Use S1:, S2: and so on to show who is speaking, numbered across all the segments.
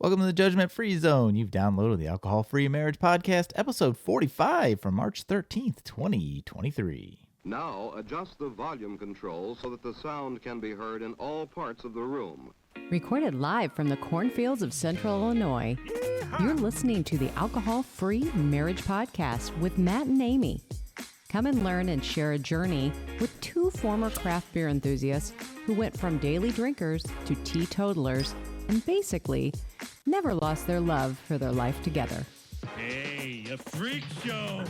S1: Welcome to the Judgment Free Zone. You've downloaded the Alcohol Free Marriage Podcast, episode 45 from March 13th, 2023.
S2: Now adjust the volume control so that the sound can be heard in all parts of the room.
S3: Recorded live from the cornfields of Central Illinois, you're listening to the Alcohol Free Marriage Podcast with Matt and Amy. Come and learn and share a journey with two former craft beer enthusiasts who went from daily drinkers to teetotalers and basically never lost their love for their life together.
S4: Hey, a freak show!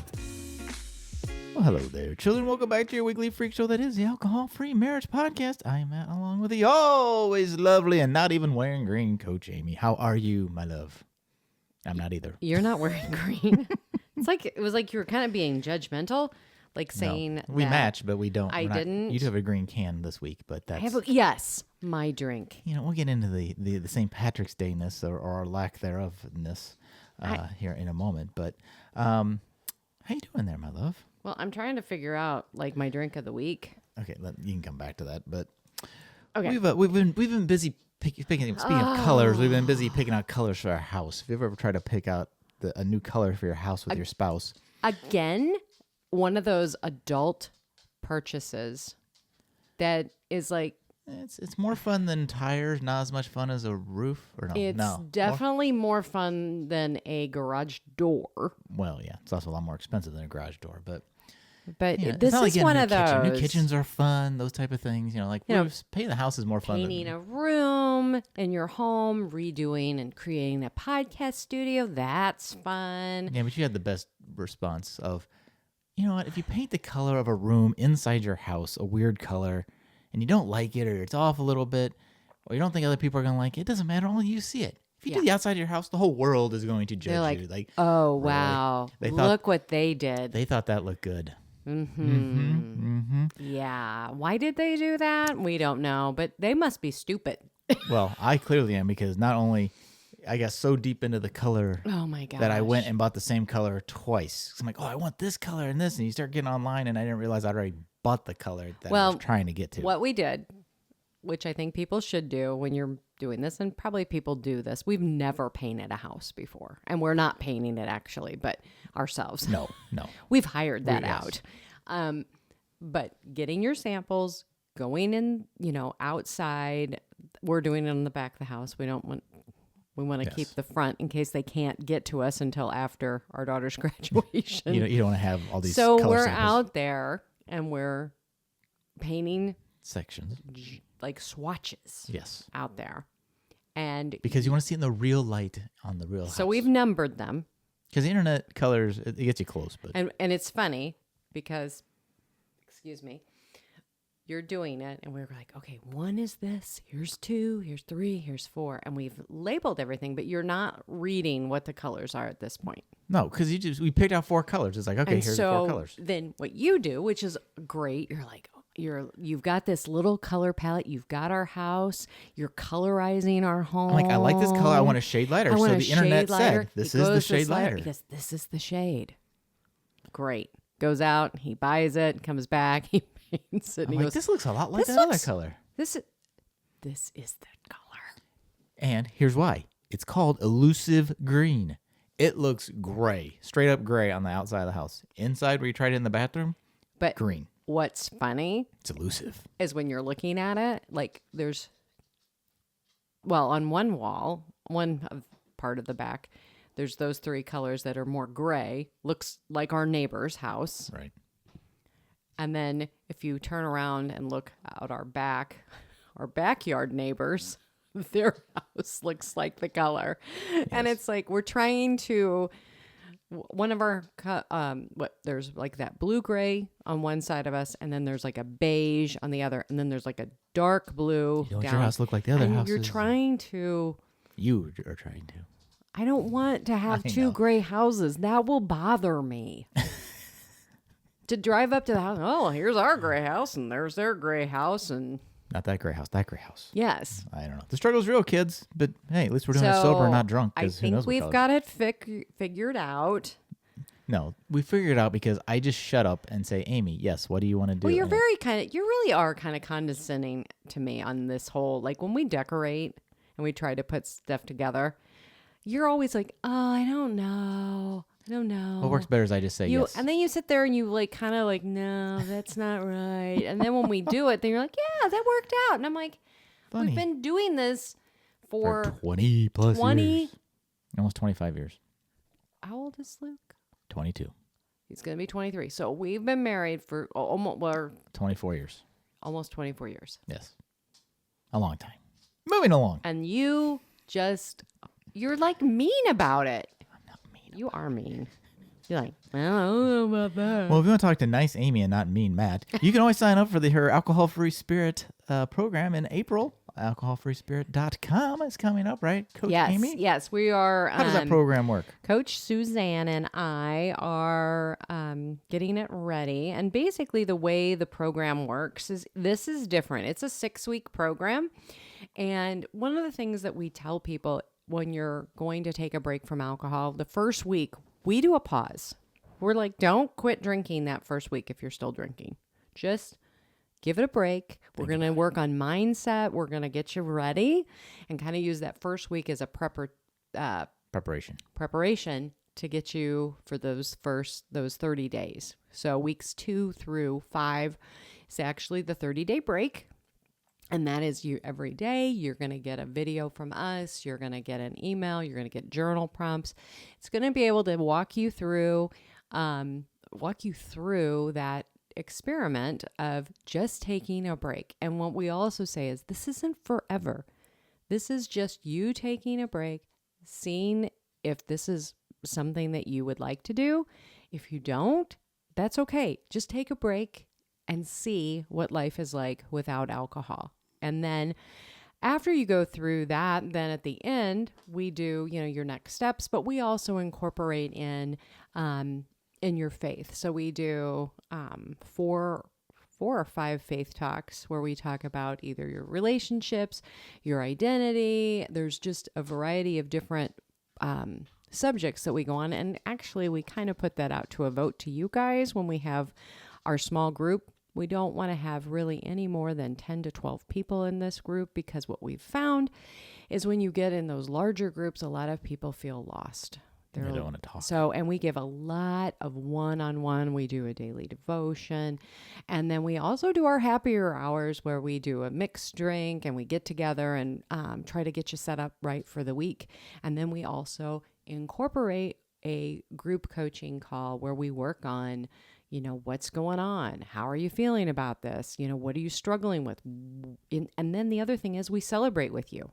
S1: Well, hello there, children. Welcome back to your weekly freak show that is the Alcohol Free Marriage Podcast. I'm Matt, along with the always lovely and not even wearing green Coach Amy. How are you, my love? I'm not either.
S3: You're not wearing green. It was like you were kind of being judgmental, like saying
S1: no, we
S3: that
S1: match, but we don't.
S3: didn't.
S1: You do have a green can this week, but that's...
S3: Yes, my drink.
S1: You know, we'll get into the St. Patrick's Day-ness or our lack thereof-ness here in a moment. But how you doing there, my love?
S3: Well, I'm trying to figure out like my drink of the week.
S1: Okay, you can come back to that. But
S3: okay,
S1: we've been busy picking. Speaking of colors, we've been busy picking out colors for our house. Have you ever tried to pick out a new color for your house with your spouse?
S3: Again, one of those adult purchases that is like
S1: it's more fun than tires, not as much fun as a roof. Or no,
S3: it's definitely more fun than a garage door.
S1: Well, yeah, it's also a lot more expensive than a garage door, but.
S3: This is one of those.
S1: New kitchens are fun, those type of things. You know, painting the house is more fun.
S3: Painting a room in your home, redoing and creating a podcast studio, that's fun.
S1: Yeah, but you had the best response of, you know what, if you paint the color of a room inside your house, a weird color, and you don't like it or it's off a little bit, or you don't think other people are going to like it, it doesn't matter, only you see it. If you do the outside of your house, the whole world is going to judge you. Like,
S3: oh, wow, look what they did.
S1: They thought that looked good.
S3: Yeah. Why did they do that? We don't know, but they must be stupid.
S1: Well, I clearly am, because not only I got so deep into the color that I went and bought the same color twice. So I'm like, oh, I want this color and this. And you start getting online, and I didn't realize I'd already bought the color that I was trying to get to.
S3: What we did, which I think people should do when you're doing this, and probably people do this, we've never painted a house before. And we're not painting it, actually, but ourselves.
S1: No.
S3: We've hired that out. But getting your samples, going in, outside. We're doing it on the back of the house. We want to keep the front in case they can't get to us until after our daughter's graduation.
S1: You don't want to have all these
S3: So
S1: color
S3: we're
S1: samples.
S3: out there and we're painting
S1: sections,
S3: like swatches.
S1: Yes,
S3: out there, and
S1: because you want to see it in the real light on the real house.
S3: So we've numbered them.
S1: Because the internet colors, it gets you close, but
S3: and it's funny because, excuse me, you're doing it, and we're like, okay, 1 is this, here's 2, here's 3, here's 4, and we've labeled everything, but you're not reading what the colors are at this point.
S1: No, because we picked out 4 colors. It's like, okay,
S3: and
S1: here's the 4 colors.
S3: Then what you do, which is great, you're like, you've got this little color palette. You've got our house. You're colorizing our home.
S1: I'm like, I like this color. I want a shade lighter. So the internet said, this is the shade lighter.
S3: He goes, this is the shade. Great. Goes out. He buys it. Comes back. He paints it. And he goes,
S1: this looks a lot like that other color.
S3: This is the color.
S1: And here's why. It's called elusive green. It looks gray, straight up gray on the outside of the house. Inside, where you tried it in the bathroom,
S3: but
S1: green.
S3: What's funny,
S1: it's elusive,
S3: is when you're looking at it, like on one wall, part of the back, there's those 3 colors that are more gray, looks like our neighbor's house.
S1: Right. And
S3: then if you turn around and look out our backyard neighbors, their house looks like the color. Yes. And it's like we're trying to... One of our, there's like that blue gray on one side of us, and then there's like a beige on the other, and then there's like a dark blue.
S1: You don't want your house look like the other houses.
S3: You're trying to.
S1: You are trying to.
S3: I don't want to have 2 gray houses. That will bother me. To drive up to the house, oh, here's our gray house, and there's their gray house, and.
S1: Not that gray house, that gray house.
S3: Yes.
S1: I don't know. The struggle's real, kids. But hey, at least we're doing it sober, not drunk.
S3: I think we've got it figured out.
S1: No, we figured it out because I just shut up and say, Amy, yes, what do you want to do?
S3: Well, you really are kind of condescending to me on this whole, like when we decorate and we try to put stuff together, you're always like, oh, I don't know.
S1: What works better is I just say yes.
S3: And then you sit there and you like kind of like, no, that's not right. And then when we do it, then you're like, yeah, that worked out. And I'm like,
S1: Funny.
S3: we've been doing this for
S1: 20 plus
S3: 20.
S1: years. Almost 25 years.
S3: How old is Luke?
S1: 22.
S3: He's going to be 23. So we've been married for almost
S1: 24 years.
S3: almost 24 years.
S1: Yes. A long time. Moving along.
S3: And you're like mean about it.
S1: I'm not mean.
S3: You are mean. You're like, I don't know about that.
S1: Well, if you want to talk to nice Amy and not mean Matt, you can always sign up for her alcohol-free spirit program in April. Alcoholfreespirit.com is coming up, right, Coach Amy?
S3: Yes, we are.
S1: How does that program work?
S3: Coach Suzanne and I are getting it ready. And basically the way the program works is this is different. It's a 6-week program. And one of the things that we tell people when you're going to take a break from alcohol, the first week, we do a pause. We're like, don't quit drinking that first week if you're still drinking. Just give it a break. We're going to work on mindset. We're going to get you ready and kind of use that first week as a preparation to get you for those 30 days. So weeks 2 through 5 is actually the 30-day break. And that is you every day. You're going to get a video from us. You're going to get an email. You're going to get journal prompts. It's going to be able to walk you through that experiment of just taking a break. And what we also say is this isn't forever. This is just you taking a break, seeing if this is something that you would like to do. If you don't, that's okay. Just take a break and see what life is like without alcohol. And then after you go through that, then at the end, we do, your next steps, but we also incorporate in your faith. So we do 4 or 5 faith talks where we talk about either your relationships, your identity. There's just a variety of different subjects that we go on. And actually, we kind of put that out to a vote to you guys when we have our small group. We don't want to have really any more than 10 to 12 people in this group because what we've found is when you get in those larger groups, a lot of people feel lost.
S1: They don't want to talk.
S3: So, and we give a lot of one-on-one. We do a daily devotion. And then we also do our happier hours where we do a mixed drink and we get together and try to get you set up right for the week. And then we also incorporate a group coaching call where we work on what's going on? How are you feeling about this? What are you struggling with? And then the other thing is we celebrate with you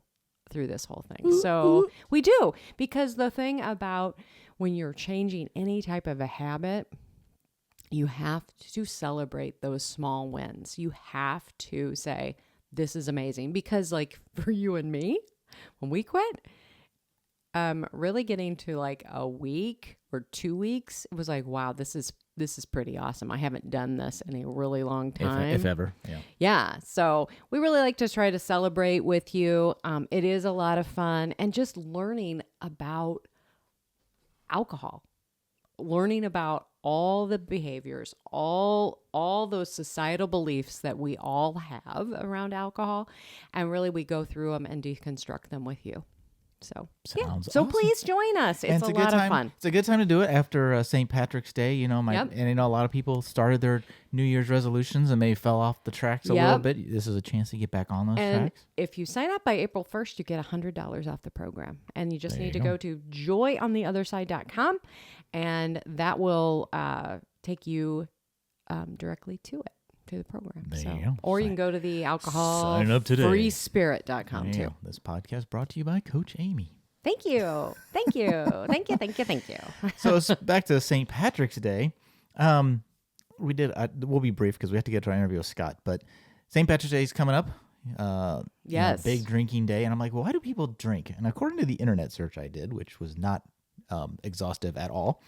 S3: through this whole thing. So we do, because the thing about when you're changing any type of a habit, you have to celebrate those small wins. You have to say, this is amazing. Because like for you and me, when we quit, really getting to like a week or 2 weeks, it was like, wow, this is pretty awesome. I haven't done this in a really long time.
S1: If ever. Yeah.
S3: Yeah. So we really like to try to celebrate with you. It is a lot of fun, and just learning about alcohol, learning about all the behaviors, all those societal beliefs that we all have around alcohol. And really we go through them and deconstruct them with you. So,
S1: Sounds
S3: So
S1: awesome.
S3: please join us. It's a lot of fun.
S1: It's a good time to do it after St. Patrick's Day. And a lot of people started their New Year's resolutions and maybe fell off the tracks a little bit. This is a chance to get back on those tracks.
S3: If you sign up by April 1st, you get $100 off the program. And you just need to go to joyontheotherside.com, and that will take you directly to it. To the program.
S1: There you go.
S3: Or you can go to the
S1: alcoholfreespirit.com
S3: too.
S1: This podcast brought to you by Coach Amy.
S3: Thank you. Thank you. Thank you.
S1: So it's back to St. Patrick's Day. We did. We'll be brief because we have to get to our interview with Scott. But St. Patrick's Day is coming up.
S3: Yes.
S1: Big drinking day. And I'm like, well, why do people drink? And according to the internet search I did, which was not exhaustive at all,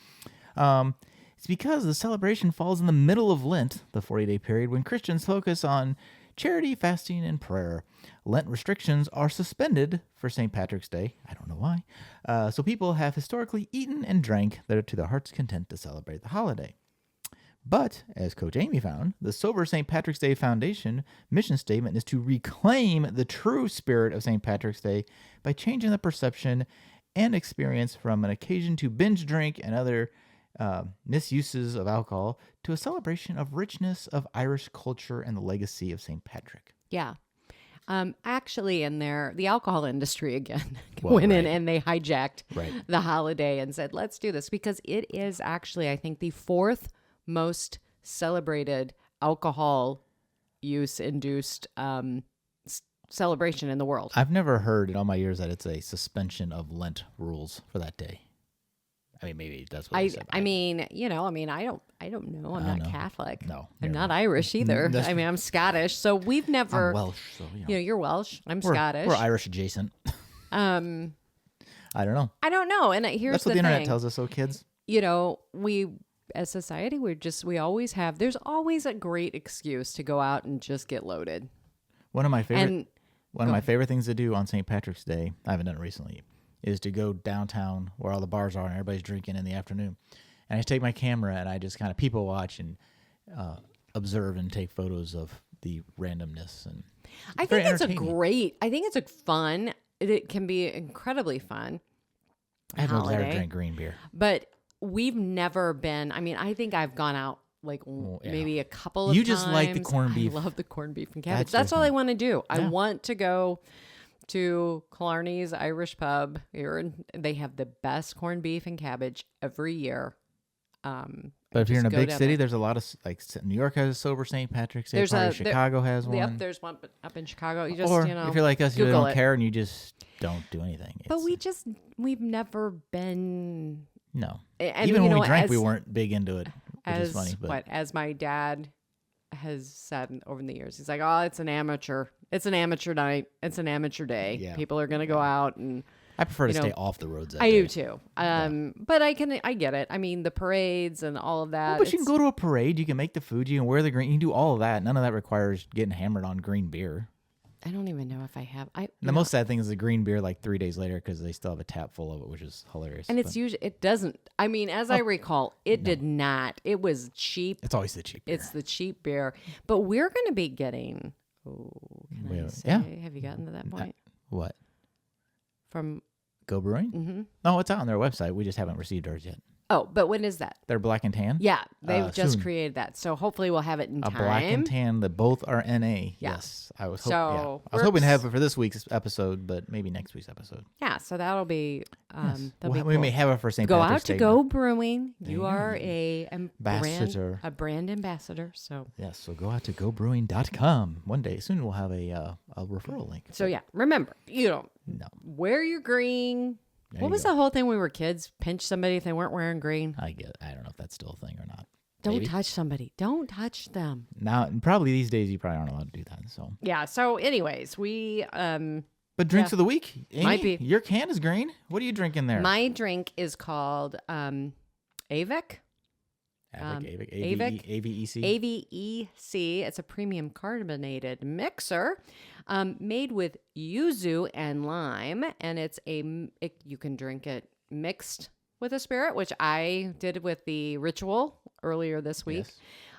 S1: it's because the celebration falls in the middle of Lent, the 40-day period when Christians focus on charity, fasting, and prayer. Lent restrictions are suspended for St. Patrick's Day. I don't know why. So people have historically eaten and drank to their heart's content to celebrate the holiday. But, as Coach Amy found, the Sober St. Patrick's Day Foundation mission statement is to reclaim the true spirit of St. Patrick's Day by changing the perception and experience from an occasion to binge drink and other misuses of alcohol to a celebration of richness of Irish culture and the legacy of St. Patrick.
S3: Yeah. Actually, in there, the alcohol industry again
S1: Well,
S3: went in
S1: right.
S3: and they hijacked
S1: Right.
S3: the holiday and said, let's do this, because it is actually, I think, the fourth most celebrated alcohol use induced celebration in the world.
S1: I've never heard in all my years that it's a suspension of Lent rules for that day. I mean, maybe that's what they said.
S3: I mean, I don't know. I'm not
S1: know.
S3: Catholic.
S1: No,
S3: I'm
S1: never.
S3: not Irish either.
S1: That's-
S3: I mean, I'm Scottish. So we've never,
S1: I'm Welsh, so
S3: you're Welsh. I'm
S1: we're,
S3: Scottish.
S1: We're Irish adjacent.
S3: Um,
S1: I don't know.
S3: I don't know. And here's
S1: That's what
S3: the
S1: the internet
S3: thing.
S1: tells us, so kids.
S3: We as society, we always have, there's always a great excuse to go out and just get loaded.
S1: One of my favorite
S3: And
S1: One of my favorite things to do on St. Patrick's Day, I haven't done it recently, is to go downtown where all the bars are and everybody's drinking in the afternoon. And I just take my camera and I just kind of people watch and observe and take photos of the randomness. And
S3: I
S1: very
S3: think it's
S1: entertaining.
S3: I think it's a fun, it can be incredibly fun.
S1: I have no desire to
S3: holiday.
S1: drink green beer.
S3: But we've never been, I mean, I think I've gone out like
S1: yeah.
S3: maybe a couple of
S1: You
S3: times.
S1: just like the corned beef.
S3: I love the corned beef and cabbage.
S1: That's
S3: That's all I
S1: different.
S3: want to do. I
S1: Yeah.
S3: want to go to Killarney's Irish Pub here. They have the best corned beef and cabbage every year.
S1: But if you're in a
S3: just go
S1: big
S3: down
S1: city,
S3: there.
S1: there's a lot of, like, New York has a sober St. Patrick's Day
S3: There's
S1: party.
S3: there-
S1: Chicago has one.
S3: Yep, there's one up in Chicago. You just,
S1: or
S3: you know,
S1: if you're like us, you
S3: Google
S1: don't
S3: it.
S1: care and you just don't do anything.
S3: But
S1: It's-
S3: we've never been.
S1: No.
S3: And
S1: Even
S3: you
S1: when
S3: know,
S1: we drank, we
S3: as-
S1: weren't big into it, which is
S3: as
S1: funny. But
S3: as my dad has said over the years, he's like, oh, it's an amateur night, it's an amateur day.
S1: Yeah.
S3: People are gonna go out, and
S1: I prefer to
S3: you know,
S1: stay off the roads that
S3: I
S1: day.
S3: do too. But I get it. I mean, the parades and all of that.
S1: Well, but you can
S3: it's-
S1: go to a parade, you can make the food, you can wear the green, you can do all of that. None of that requires getting hammered on green beer.
S3: I don't even know if I have.
S1: The most sad thing is the green beer like 3 days later because they still have a tap full of it, which is hilarious.
S3: and it's
S1: But
S3: usually, it doesn't. I mean, as I recall, it did not. It was cheap.
S1: it's always the cheap beer.
S3: It's the cheap beer. But we're going to be getting. Oh, can I
S1: Wait,
S3: say?
S1: yeah.
S3: Have you gotten to that point?
S1: What?
S3: From
S1: Go Brewing?
S3: mm-hmm.
S1: No, it's out on their website. We just haven't received ours yet.
S3: Oh, but when is that?
S1: They're black and tan.
S3: Yeah, they've just
S1: soon.
S3: created that. So hopefully we'll have it in
S1: A
S3: time.
S1: black and tan that both are NA.
S3: Yeah.
S1: Yes, I was.
S3: So,
S1: I was hoping to
S3: we're-
S1: have it for this week's episode, but maybe next week's episode.
S3: Yeah, so that'll be
S1: Yes.
S3: that'll be
S1: we
S3: cool.
S1: may have it for St.
S3: Go
S1: Patrick's
S3: out to
S1: Day.
S3: Go Brewing.
S1: There
S3: You
S1: you
S3: are
S1: go.
S3: brand
S1: Ambassador.
S3: ambassador. So
S1: Yes, so go out to gobrewing.com. One day soon we'll have a referral link.
S3: yeah, remember, you don't
S1: No,
S3: wear your green.
S1: There
S3: What
S1: you
S3: was
S1: go.
S3: the whole thing when we were kids? Pinch somebody if they weren't wearing green.
S1: I get. I don't know if that's still a thing or not.
S3: Don't
S1: Maybe.
S3: touch somebody. Don't touch them.
S1: Now, and probably these days you probably aren't allowed to do that. So,
S3: Yeah. So, anyways, we
S1: but drinks
S3: Yeah.
S1: of the week. Amy,
S3: Might be.
S1: Your can is green. What are you drinking there?
S3: my drink is called AVEC.
S1: AVEC, AVEC.
S3: AVEC. It's a premium carbonated mixer made with yuzu and lime, and you can drink it mixed with a spirit, which I did with the Ritual earlier this week,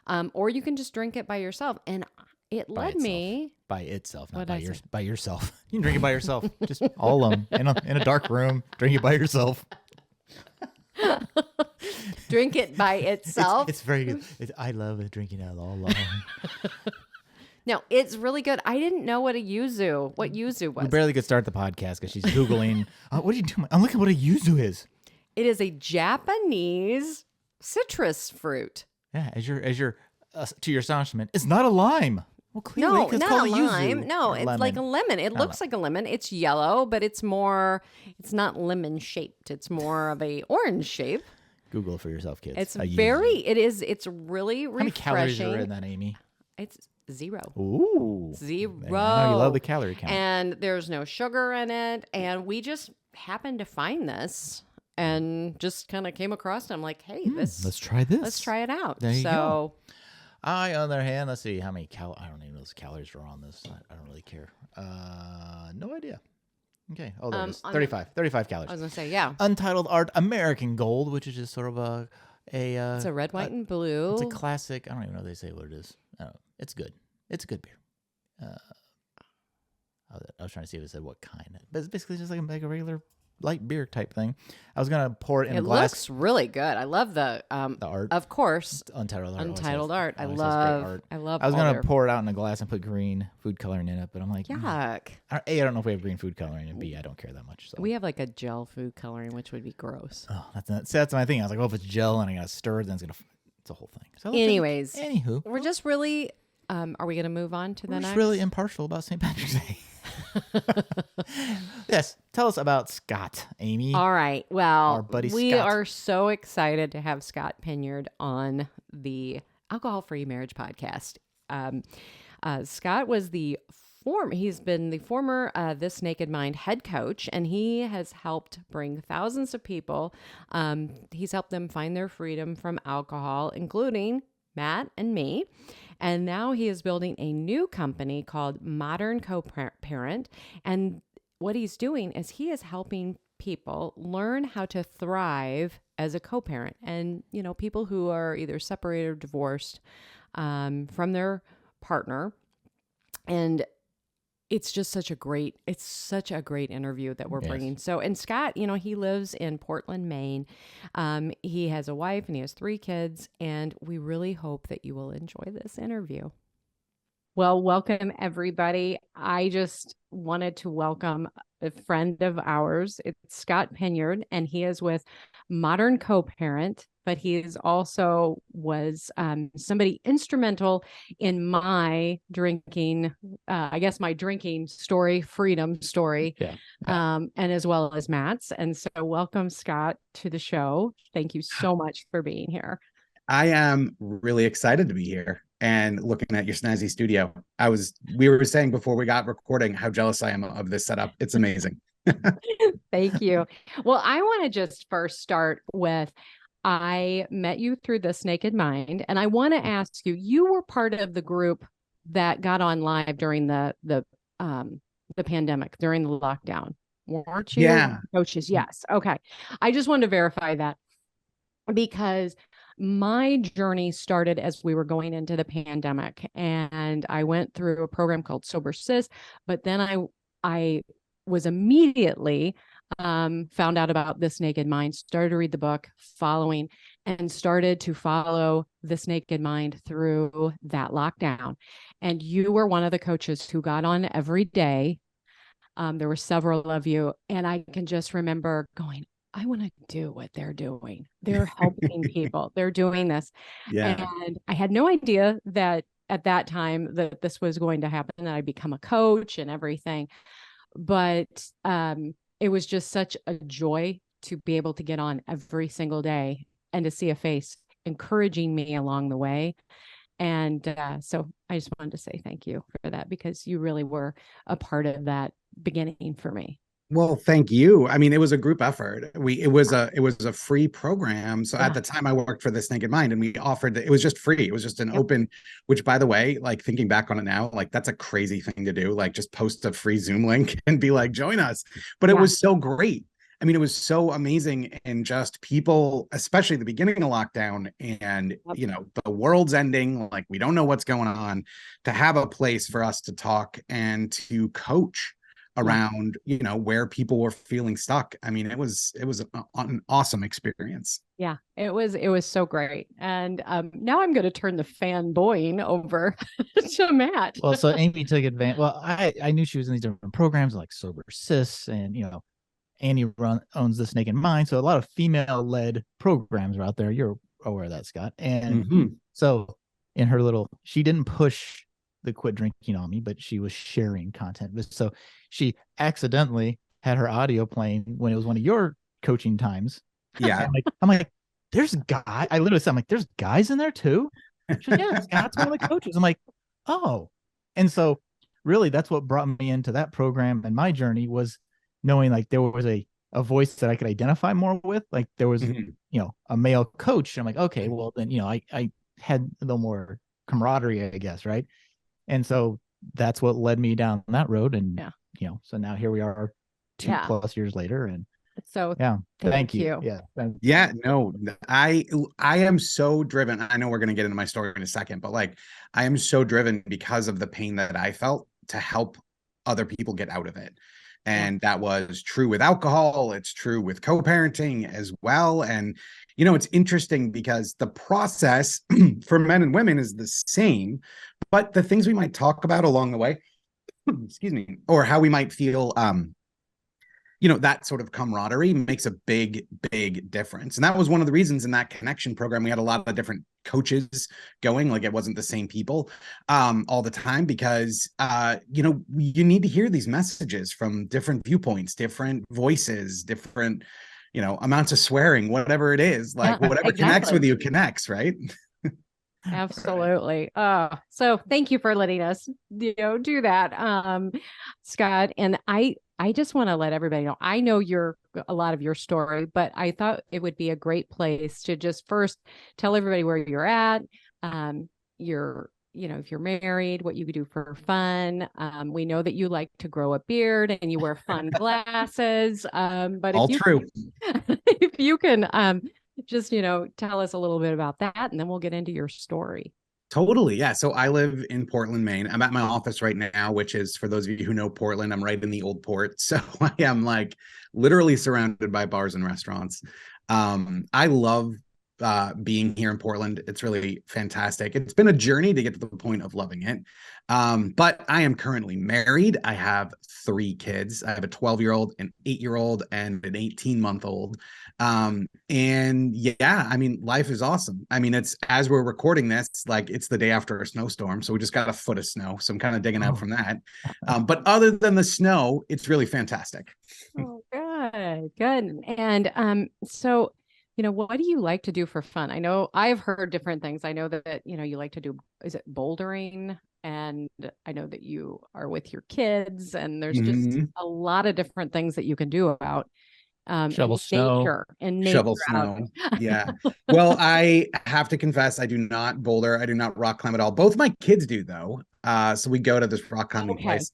S1: Yes.
S3: or you can just drink it by yourself. And it
S1: By
S3: led
S1: itself.
S3: me.
S1: By itself, not
S3: What'd
S1: by
S3: I say?
S1: by yourself. You can drink it by yourself, just all alone in a dark room. Drink it by yourself.
S3: Drink it by itself.
S1: It's very good. I love it drinking it all alone.
S3: No, it's really good. I didn't know what yuzu
S1: We
S3: was.
S1: barely could start the podcast because she's googling. What are you doing? I'm looking at what a yuzu is.
S3: It is a Japanese citrus fruit.
S1: Yeah, as your to your astonishment, it's not a lime. Well, clearly,
S3: No,
S1: 'cause it's
S3: not
S1: called
S3: a
S1: yuzu.
S3: lime. No,
S1: Or
S3: it's
S1: lemon.
S3: like a lemon. It
S1: I don't
S3: looks like a lemon. It's yellow, but it's not lemon shaped. It's more of a orange shape.
S1: Google it for yourself, kids.
S3: It's
S1: A yuzu.
S3: it's really
S1: How many calories
S3: refreshing.
S1: are in that, Amy?
S3: It's 0.
S1: Ooh,
S3: Zero.
S1: I know you love the calorie count.
S3: And there's no sugar in it. And we just happened to find this and just kind of came across it. I'm like, hey,
S1: let's try this.
S3: let's try it out.
S1: There you
S3: so
S1: go. I, on the other hand, let's see how many I don't even know those calories are on this. I don't really care. No idea. Okay. Oh, there it is.
S3: on
S1: 35
S3: I
S1: calories.
S3: was gonna say, yeah.
S1: Untitled Art American Gold, which is just sort of a
S3: It's a red, white, and blue.
S1: It's a classic. I don't even know if they say what it is. I don't know. It's good. It's a good beer. I was trying to see if it said what kind, but it's basically just like a regular light beer type thing. I was gonna pour it in a glass.
S3: It looks really good. I love the
S1: art.
S3: Of course,
S1: Untitled art.
S3: I love. I love.
S1: I was gonna pour it out in a glass and put green food coloring in it, but I'm like,
S3: yuck.
S1: A, I don't know if we have green food coloring, and B, I don't care that much. So
S3: we have like a gel food coloring, which would be gross.
S1: Oh, that's my thing. I was like, if it's gel and I gotta stir it, then it's a whole thing. So
S3: anyways,
S1: anywho,
S3: we're just really. Are we gonna move on to the next?
S1: We're really impartial about St. Patrick's Day. Yes, tell us about Scott, Amy.
S3: All right. Well,
S1: our buddy
S3: we
S1: Scott.
S3: are so excited to have Scott Pinyard on the Alcohol-Free Marriage Podcast. Scott was he's been the former This Naked Mind head coach, and he has helped bring thousands of people. He's helped them find their freedom from alcohol, including Matt and me. And now he is building a new company called Modern Coparent. And what he's doing is he is helping people learn how to thrive as a co-parent. And, people who are either separated or divorced from their partner. And it's just such a great interview that we're bringing. So, and Scott, he lives in Portland, Maine. He has a wife and he has 3 kids, and we really hope that you will enjoy this interview. Well, welcome everybody. I just wanted to welcome a friend of ours. It's Scott Pinyard, and he is with Modern Coparent, but he is also was somebody instrumental in my drinking, my drinking story, freedom story, and as well as Matt's. And so welcome, Scott, to the show. Thank you so much for being here.
S5: I am really excited to be here and looking at your snazzy studio. We were saying before we got recording how jealous I am of this setup. It's amazing.
S3: Thank you. Well, I want to just first start with, I met you through This Naked Mind, and I want to ask you, you were part of the group that got on live during the pandemic, during the lockdown, weren't you?
S5: Yeah.
S3: Coaches. Yes. Okay. I just wanted to verify that, because my journey started as we were going into the pandemic, and I went through a program called Sober Sis, but then I was immediately found out about This Naked Mind, started to read the book, and started to follow This Naked Mind through that lockdown. And you were one of the coaches who got on every day. There were several of you, and I can just remember going, I want to do what they're doing. They're helping people. They're doing this.
S5: Yeah.
S3: And I had no idea that at that time that this was going to happen, that I'd become a coach and everything. But it was just such a joy to be able to get on every single day and to see a face encouraging me along the way. And so I just wanted to say thank you for that, because you really were a part of that beginning for me.
S5: Well, thank you. I mean, it was a group effort. It was a free program. So at the time I worked for This Naked Mind, and we offered, it was just free. It was just an open, which, by the way, like thinking back on it now, like that's a crazy thing to do. Like just post a free Zoom link and be like, join us. But it was so great. I mean, it was so amazing, and just people, especially the beginning of lockdown, and the world's ending, like we don't know what's going on, to have a place for us to talk and to coach around, where people were feeling stuck. I mean, it was an awesome experience.
S3: Yeah, it was so great. And now I'm going to turn the fanboying over to Matt.
S1: Well, so Amy took advantage. Well, I knew she was in these different programs like Sober Sis, and Annie owns This Naked Mind. So a lot of female-led programs are out there. You're aware of that, Scott. And so in her she didn't push the quit drinking on me, but she was sharing content. So she accidentally had her audio playing when it was one of your coaching times.
S5: Yeah.
S1: I'm like, there's I literally said, I'm like, there's guys in there too? She's like, yeah, Scott's one of the coaches. I'm like, oh. And so really that's what brought me into that program, and my journey was knowing like there was a voice that I could identify more with. Like there was, a male coach. I'm like, okay, well then, I had a little more camaraderie, I guess. Right. And so that's what led me down that road. And, so now here we are 2+ years later. And
S3: So
S1: Yeah.
S3: thank
S1: Thank you.
S3: you.
S1: Yeah.
S5: Yeah, no, I am so driven. I know we're going to get into my story in a second, but like I am so driven because of the pain that I felt to help other people get out of it.
S3: Yeah.
S5: And that was true with alcohol. It's true with co-parenting as well. And, you know, it's interesting because the process for men and women is the same, but the things we might talk about along the way, excuse me, or how we might feel, you know, that sort of camaraderie makes a big difference. And that was one of the reasons in that connection program we had a lot of different coaches going, like it wasn't the same people all the time, because you know, you need to hear these messages from different viewpoints, different voices, different, you know, amounts of swearing, whatever it is, like whatever connects with
S3: Exactly.
S5: you connects, right?
S3: Absolutely. So thank you for letting us, do that, Scott. And I just want to let everybody know, I know a lot of your story, but I thought it would be a great place to just first tell everybody where you're at, if you're married, what you could do for fun. We know that you like to grow a beard and you wear fun glasses. But
S5: All true.
S3: if you can, just, tell us a little bit about that, and then we'll get into your story.
S5: Totally. Yeah. So I live in Portland, Maine. I'm at my office right now, which is, for those of you who know Portland, I'm right in the old port. So I am like literally surrounded by bars and restaurants. I love being here in Portland. It's really fantastic. It's been a journey to get to the point of loving it. But I am currently married. I have 3 kids. I have a 12-year-old, an 8-year-old, and an 18-month-old. And yeah, I mean, life is awesome. I mean, it's, as we're recording this, like it's the day after a snowstorm. So we just got a foot of snow. So I'm kind of digging out from that. But other than the snow, it's really fantastic.
S3: Oh, good. And so, what do you like to do for fun? I know I've heard different things. I know that, you like to do, is it bouldering? And I know that you are with your kids, and there's just
S5: Mhm.
S3: a lot of different things that you can do about
S1: Shovel snow.
S3: nature
S5: Shovel
S3: out
S5: snow.
S3: there.
S5: Yeah. Well, I have to confess, I do not boulder. I do not rock climb at all. Both my kids do, though. So we go to this rock climbing
S3: Okay.
S5: place.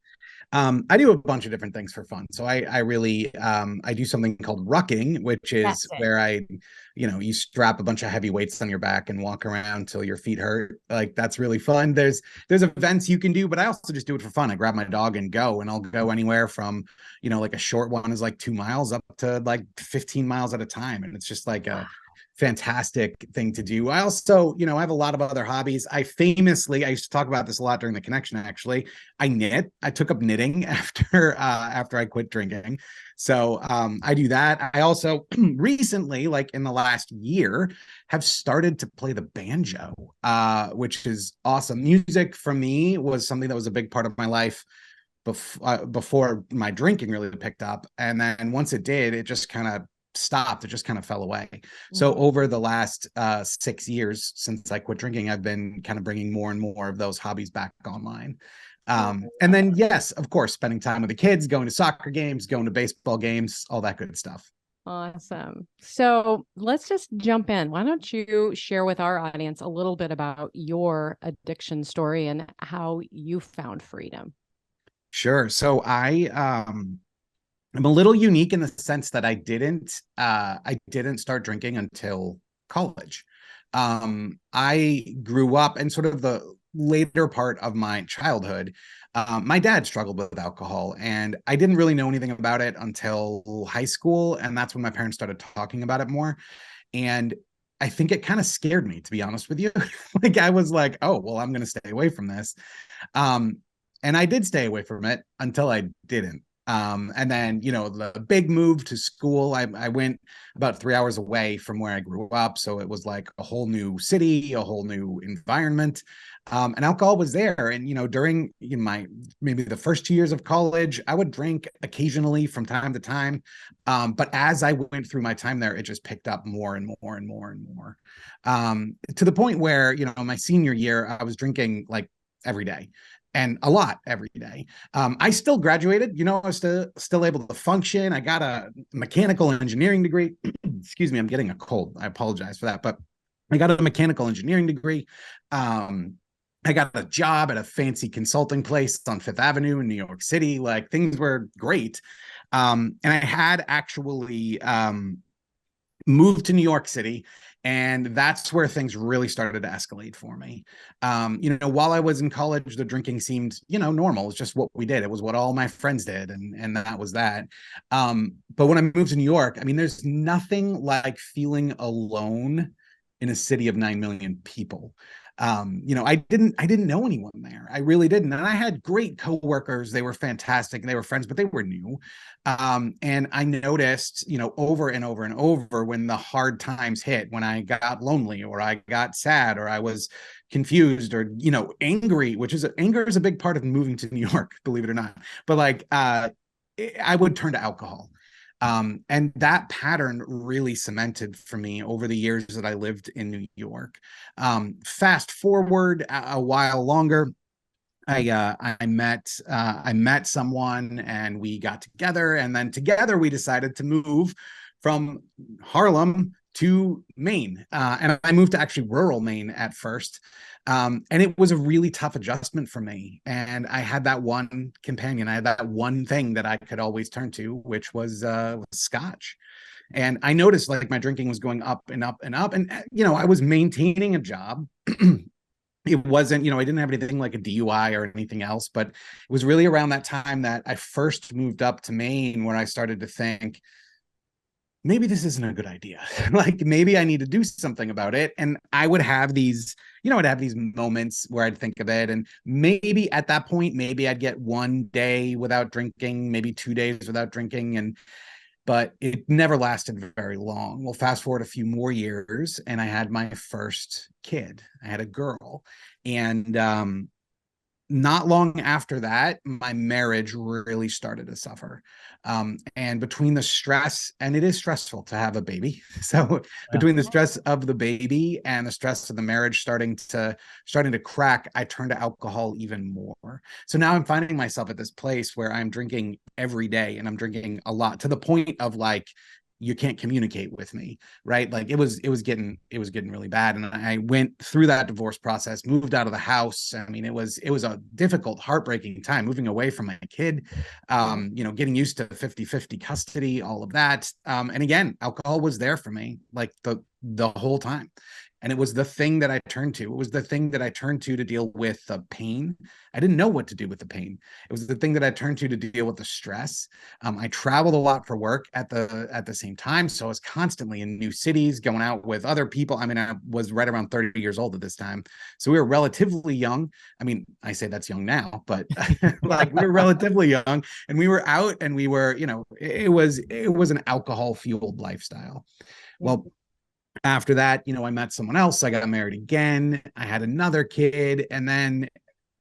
S5: I do a bunch of different things for fun. So I really I do something called rucking, which is
S3: That's it.
S5: where you strap a bunch of heavy weights on your back and walk around till your feet hurt. Like that's really fun. There's events you can do, but I also just do it for fun. I grab my dog and go, and I'll go anywhere from, like a short one is like 2 miles up to like 15 miles at a time. And it's just like a fantastic thing to do. I also, I have a lot of other hobbies. I used to talk about this a lot during the connection, actually. I knit. I took up knitting after I quit drinking. So I do that. I also recently, like in the last year, have started to play the banjo, which is awesome. Music for me was something that was a big part of my life before my drinking really picked up. And then once it did, it just kind of stopped. It just kind of fell away. So over the last 6 years since I quit drinking, I've been kind of bringing more and more of those hobbies back online. And then, yes, of course, spending time with the kids, going to soccer games, going to baseball games, all that good stuff.
S3: Awesome. So let's just jump in. Why don't you share with our audience a little bit about your addiction story and how you found freedom?
S5: Sure. So I'm a little unique in the sense that I didn't start drinking until college. I grew up, and sort of the later part of my childhood, my dad struggled with alcohol, and I didn't really know anything about it until high school, and that's when my parents started talking about it more. And I think it kind of scared me, to be honest with you. Like I was like, oh, well, I'm going to stay away from this. And I did stay away from it until I didn't. And then, the big move to school, I went about 3 hours away from where I grew up. So it was like a whole new city, a whole new environment. And alcohol was there. And, during my, maybe the first 2 years of college, I would drink occasionally from time to time. But as I went through my time there, it just picked up more and more and more and more, to the point where, my senior year, I was drinking like every day. And a lot every day. I still graduated, I was still able to function. I got a mechanical engineering degree. Excuse me, I'm getting a cold. I apologize for that, but I got a mechanical engineering degree. I got a job at a fancy consulting place on Fifth Avenue in New York City. Like things were great. And I had actually moved to New York City, and that's where things really started to escalate for me. While I was in college, the drinking seemed, normal. It's just what we did. It was what all my friends did, and that was that. But when I moved to New York, I mean, there's nothing like feeling alone in a city of 9 million people. I didn't know anyone there. I really didn't. And I had great coworkers. They were fantastic and they were friends, but they were new. And I noticed, over and over and over, when the hard times hit, when I got lonely or I got sad or I was confused or, angry, anger is a big part of moving to New York, believe it or not. But I would turn to alcohol. And that pattern really cemented for me over the years that I lived in New York. Fast forward a while longer, I met someone and we got together, and then together we decided to move from Harlem to Maine. And I moved to actually rural Maine at first. And it was a really tough adjustment for me. And I had that one companion. I had that one thing that I could always turn to, which was scotch. And I noticed like my drinking was going up and up and up. And, I was maintaining a job. It wasn't, I didn't have anything like a DUI or anything else, but it was really around that time that I first moved up to Maine where I started to think, maybe this isn't a good idea. Like maybe I need to do something about it. And I would have these, I'd have these moments where I'd think of it. And maybe at that point, maybe I'd get one day without drinking, maybe 2 days without drinking. But it never lasted very long. Well, fast forward a few more years, and I had my first kid. I had a girl. And not long after that, my marriage really started to suffer. And between the stress, and it is stressful to have a baby. So between the stress of the baby and the stress of the marriage starting to crack, I turned to alcohol even more. So now I'm finding myself at this place where I'm drinking every day, and I'm drinking a lot, to the point of like, you can't communicate with me, right? Like it was getting really bad. And I went through that divorce process, moved out of the house. I mean, it was a difficult, heartbreaking time, moving away from my kid, getting used to 50-50 custody, all of that. And again, alcohol was there for me like the whole time. And it was the thing that I turned to. It was the thing that I turned to deal with the pain. I didn't know what to do with the pain. It was the thing that I turned to deal with the stress. I traveled a lot for work at the same time. So I was constantly in new cities, going out with other people. I mean, I was right around 30 years old at this time. So we were relatively young. I mean, I say that's young now, but like we were relatively young, and we were out, and we were, it was an alcohol fueled lifestyle. Well, after that, I met someone else. I got married again. I had another kid. And then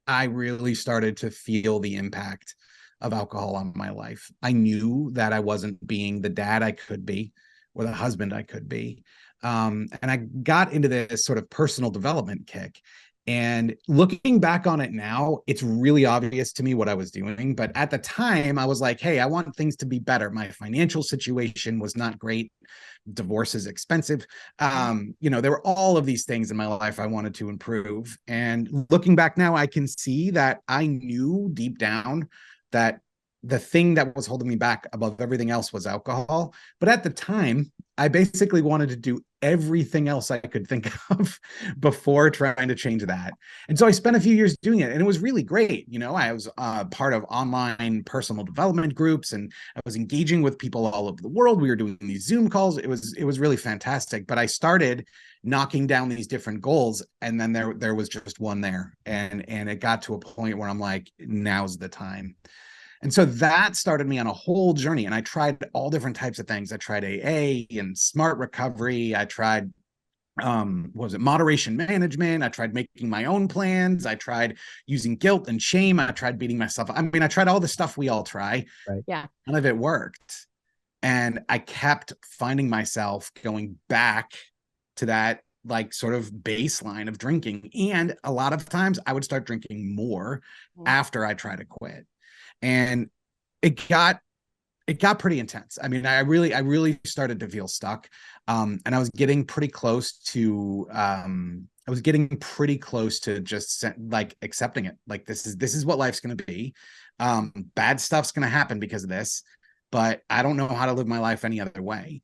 S5: I really started to feel the impact of alcohol on my life. I knew that I wasn't being the dad I could be or the husband I could be. And I got into this sort of personal development kick. And looking back on it now, it's really obvious to me what I was doing. But at the time, I was like, hey, I want things to be better. My financial situation was not great. Divorce is expensive. There were all of these things in my life I wanted to improve. And looking back now, I can see that I knew deep down that the thing that was holding me back above everything else was alcohol. But at the time, I basically wanted to do everything else I could think of before trying to change that. And so I spent a few years doing it, and it was really great. I was part of online personal development groups, and I was engaging with people all over the world. We were doing these Zoom calls. It was really fantastic. But I started knocking down these different goals, and then there was just one there. And it got to a point where I'm like, now's the time. And so that started me on a whole journey. And I tried all different types of things. I tried AA and smart recovery. I tried, moderation management. I tried making my own plans. I tried using guilt and shame. I tried beating myself up. I mean, I tried all the stuff we all try.
S1: Right.
S3: Yeah.
S5: None of it worked. And I kept finding myself going back to that like sort of baseline of drinking. And a lot of times I would start drinking more after I try to quit. And it got pretty intense. I mean, I really started to feel stuck. And I was getting pretty close to just like accepting it. Like this is what life's going to be. Bad stuff's going to happen because of this. but I don't know how to live my life any other way.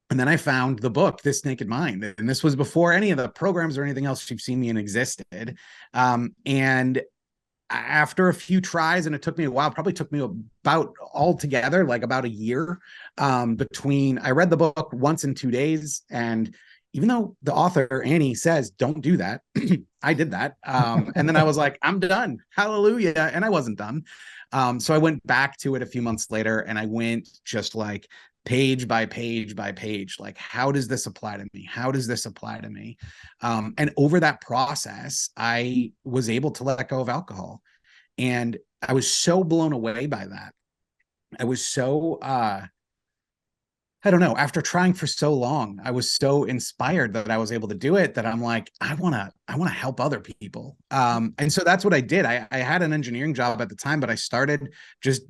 S5: And then I found the book, This Naked Mind. And this was before any of the programs or anything else you've seen me in existed. And after a few tries, and it took me a while, probably took me about altogether, like about a year, between I read the book once in 2 days. And even though the author, Annie, says, don't do that, I did that. And then I was like, I'm done. Hallelujah. And I wasn't done. So I went back to it a few months later, and I went just like page by page by page, like, how does this apply to me? How does this apply to me? And over that process, I was able to let go of alcohol. And I was so blown away by that. I was so, I don't know, after trying for so long, I was so inspired that I was able to do it, that I'm like, I want to help other people. And so that's what I did. I had an engineering job at the time, but I started just,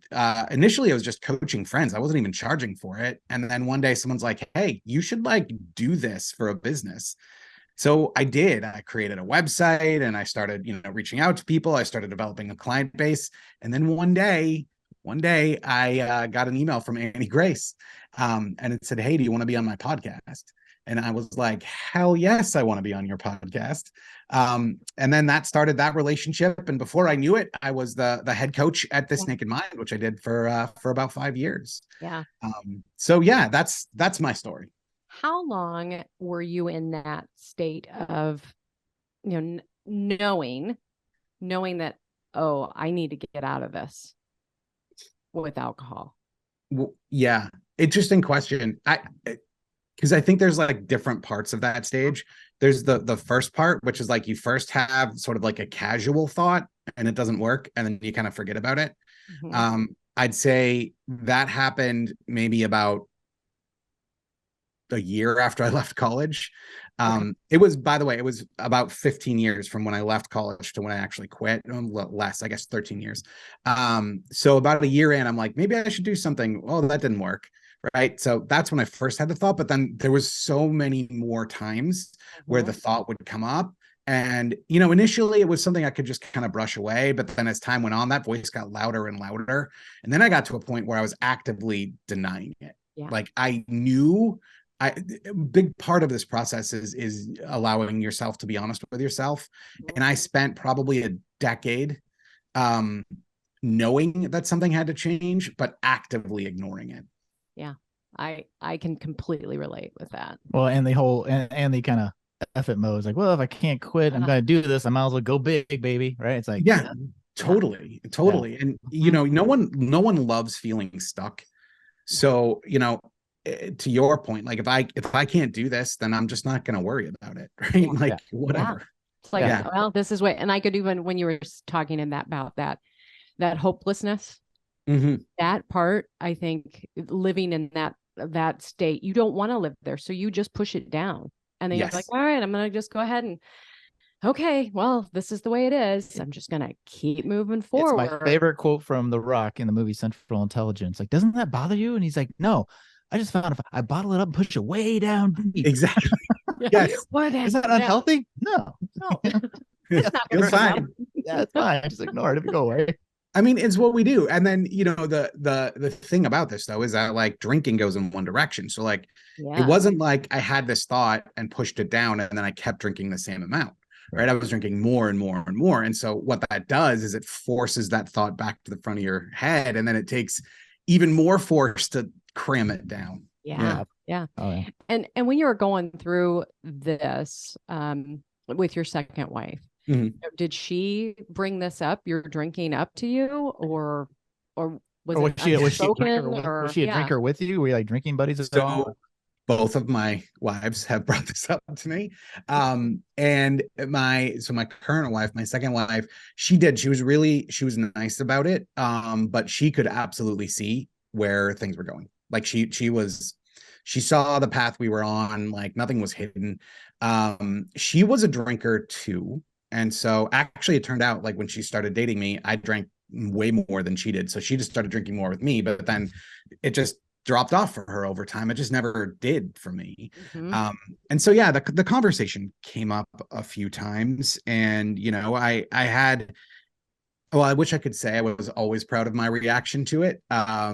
S5: initially I was just coaching friends. I wasn't even charging for it. And then one day someone's like, hey, you should like do this for a business. So I did. I created a website and I started, reaching out to people. I started developing a client base. And then one day I got an email from Annie Grace, and it said, hey, do you want to be on my podcast? And I was like, hell yes, I want to be on your podcast. And then that started that relationship. And before I knew it, I was the head coach at This Naked Mind, which I did for about 5 years.
S3: Yeah.
S5: So yeah, that's my story.
S3: How long were you in that state of, knowing that, oh, I need to get out of this with alcohol?
S5: Well, yeah, interesting question. Because I think there's like different parts of that stage. There's the first part, which is like you first have sort of like a casual thought and it doesn't work, and then you kind of forget about it.
S3: Mm-hmm.
S5: I'd say that happened maybe about a year after I left college. It was, by the way, it was about 15 years from when I left college to when I actually quit. Less, I guess 13 years. So about a year in, I'm like, maybe I should do something. Well, that didn't work. Right. So that's when I first had the thought, but then there was so many more times where the thought would come up. And, initially it was something I could just kind of brush away. But then as time went on, that voice got louder and louder. And then I got to a point where I was actively denying it.
S3: Yeah.
S5: Like I knew a big part of this process is allowing yourself to be honest with yourself. And I spent probably a decade knowing that something had to change, but actively ignoring it.
S3: Yeah. I can completely relate with that.
S1: Well, and the whole, and the kind of F it mode is like, well, if I can't quit, I'm going to do this. I might as well go big, baby. Right. It's like,
S5: yeah, totally. Yeah. And, no one loves feeling stuck. So, to your point, like if I can't do this, then I'm just not going to worry about it. Right. Like whatever.
S3: It's like, well, this is what, and I could even, when you were talking about that hopelessness, that part, I think living in that state, you don't want to live there. So you just push it down, and then you're like, all right, I'm going to just go ahead and, okay, well, this is the way it is. I'm just going to keep moving forward.
S1: It's my favorite quote from The Rock in the movie Central Intelligence. Like, doesn't that bother you? And he's like, no, I just found if I bottle it up and push it way down deep.
S5: Exactly. Yes.
S1: Is that unhealthy? No.
S3: It's not
S5: You're fine.
S1: Yeah, it's fine. I just ignore it. It'll go away.
S5: I mean, it's what we do. And then, the thing about this though, is that like drinking goes in one direction. So like, it wasn't like I had this thought and pushed it down and then I kept drinking the same amount. Right. I was drinking more and more and more. And so what that does is it forces that thought back to the front of your head. And then it takes even more force to cram it down.
S3: Yeah.
S1: Oh, yeah.
S3: And when you were going through this with your second wife, did she bring this up, your drinking up to you, or was she
S1: a drinker with you? Were you like drinking buddies?
S5: So both of my wives have brought this up to me. And my current wife, my second wife, she was nice about it. But she could absolutely see where things were going. Like she saw the path we were on, like nothing was hidden. She was a drinker too. And so actually it turned out like when she started dating me, I drank way more than she did. So she just started drinking more with me, but then it just dropped off for her over time. It just never did for me. And so, yeah, the conversation came up a few times, and, I had Well, I wish I could say I was always proud of my reaction to it. I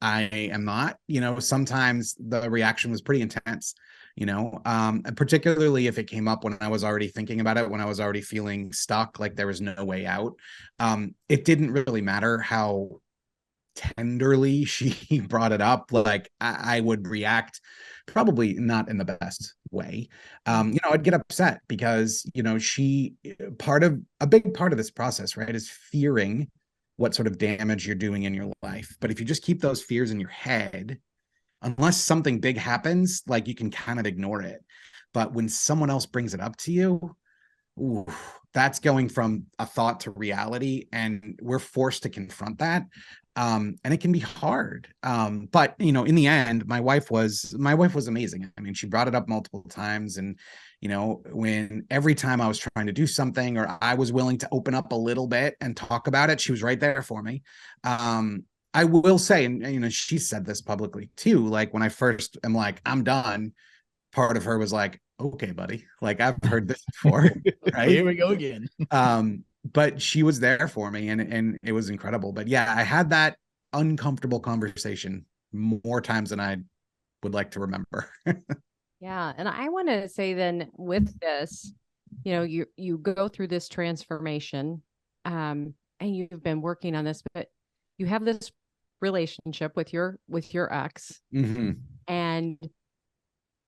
S5: am not, sometimes the reaction was pretty intense, and particularly if it came up when I was already thinking about it, when I was already feeling stuck, like there was no way out. It didn't really matter how tenderly she brought it up. Like I would react probably not in the best way. I'd get upset because, she a big part of this process, right, is fearing what sort of damage you're doing in your life. But if you just keep those fears in your head, unless something big happens, like you can kind of ignore it. But when someone else brings it up to you, ooh, that's going from a thought to reality, and we're forced to confront that. And it can be hard. But in the end, my wife was amazing. I mean, she brought it up multiple times, and when every time I was trying to do something or I was willing to open up a little bit and talk about it, she was right there for me. I will say, and she said this publicly too, like when I first am like, I'm done, part of her was like, okay, buddy, like I've heard this before, right?
S1: Here we go again.
S5: But she was there for me, and it was incredible. But yeah, I had that uncomfortable conversation more times than I would like to remember.
S3: Yeah. And I want to say then with this, you go through this transformation, and you've been working on this, but you have this relationship with your ex.
S5: Mm-hmm.
S3: And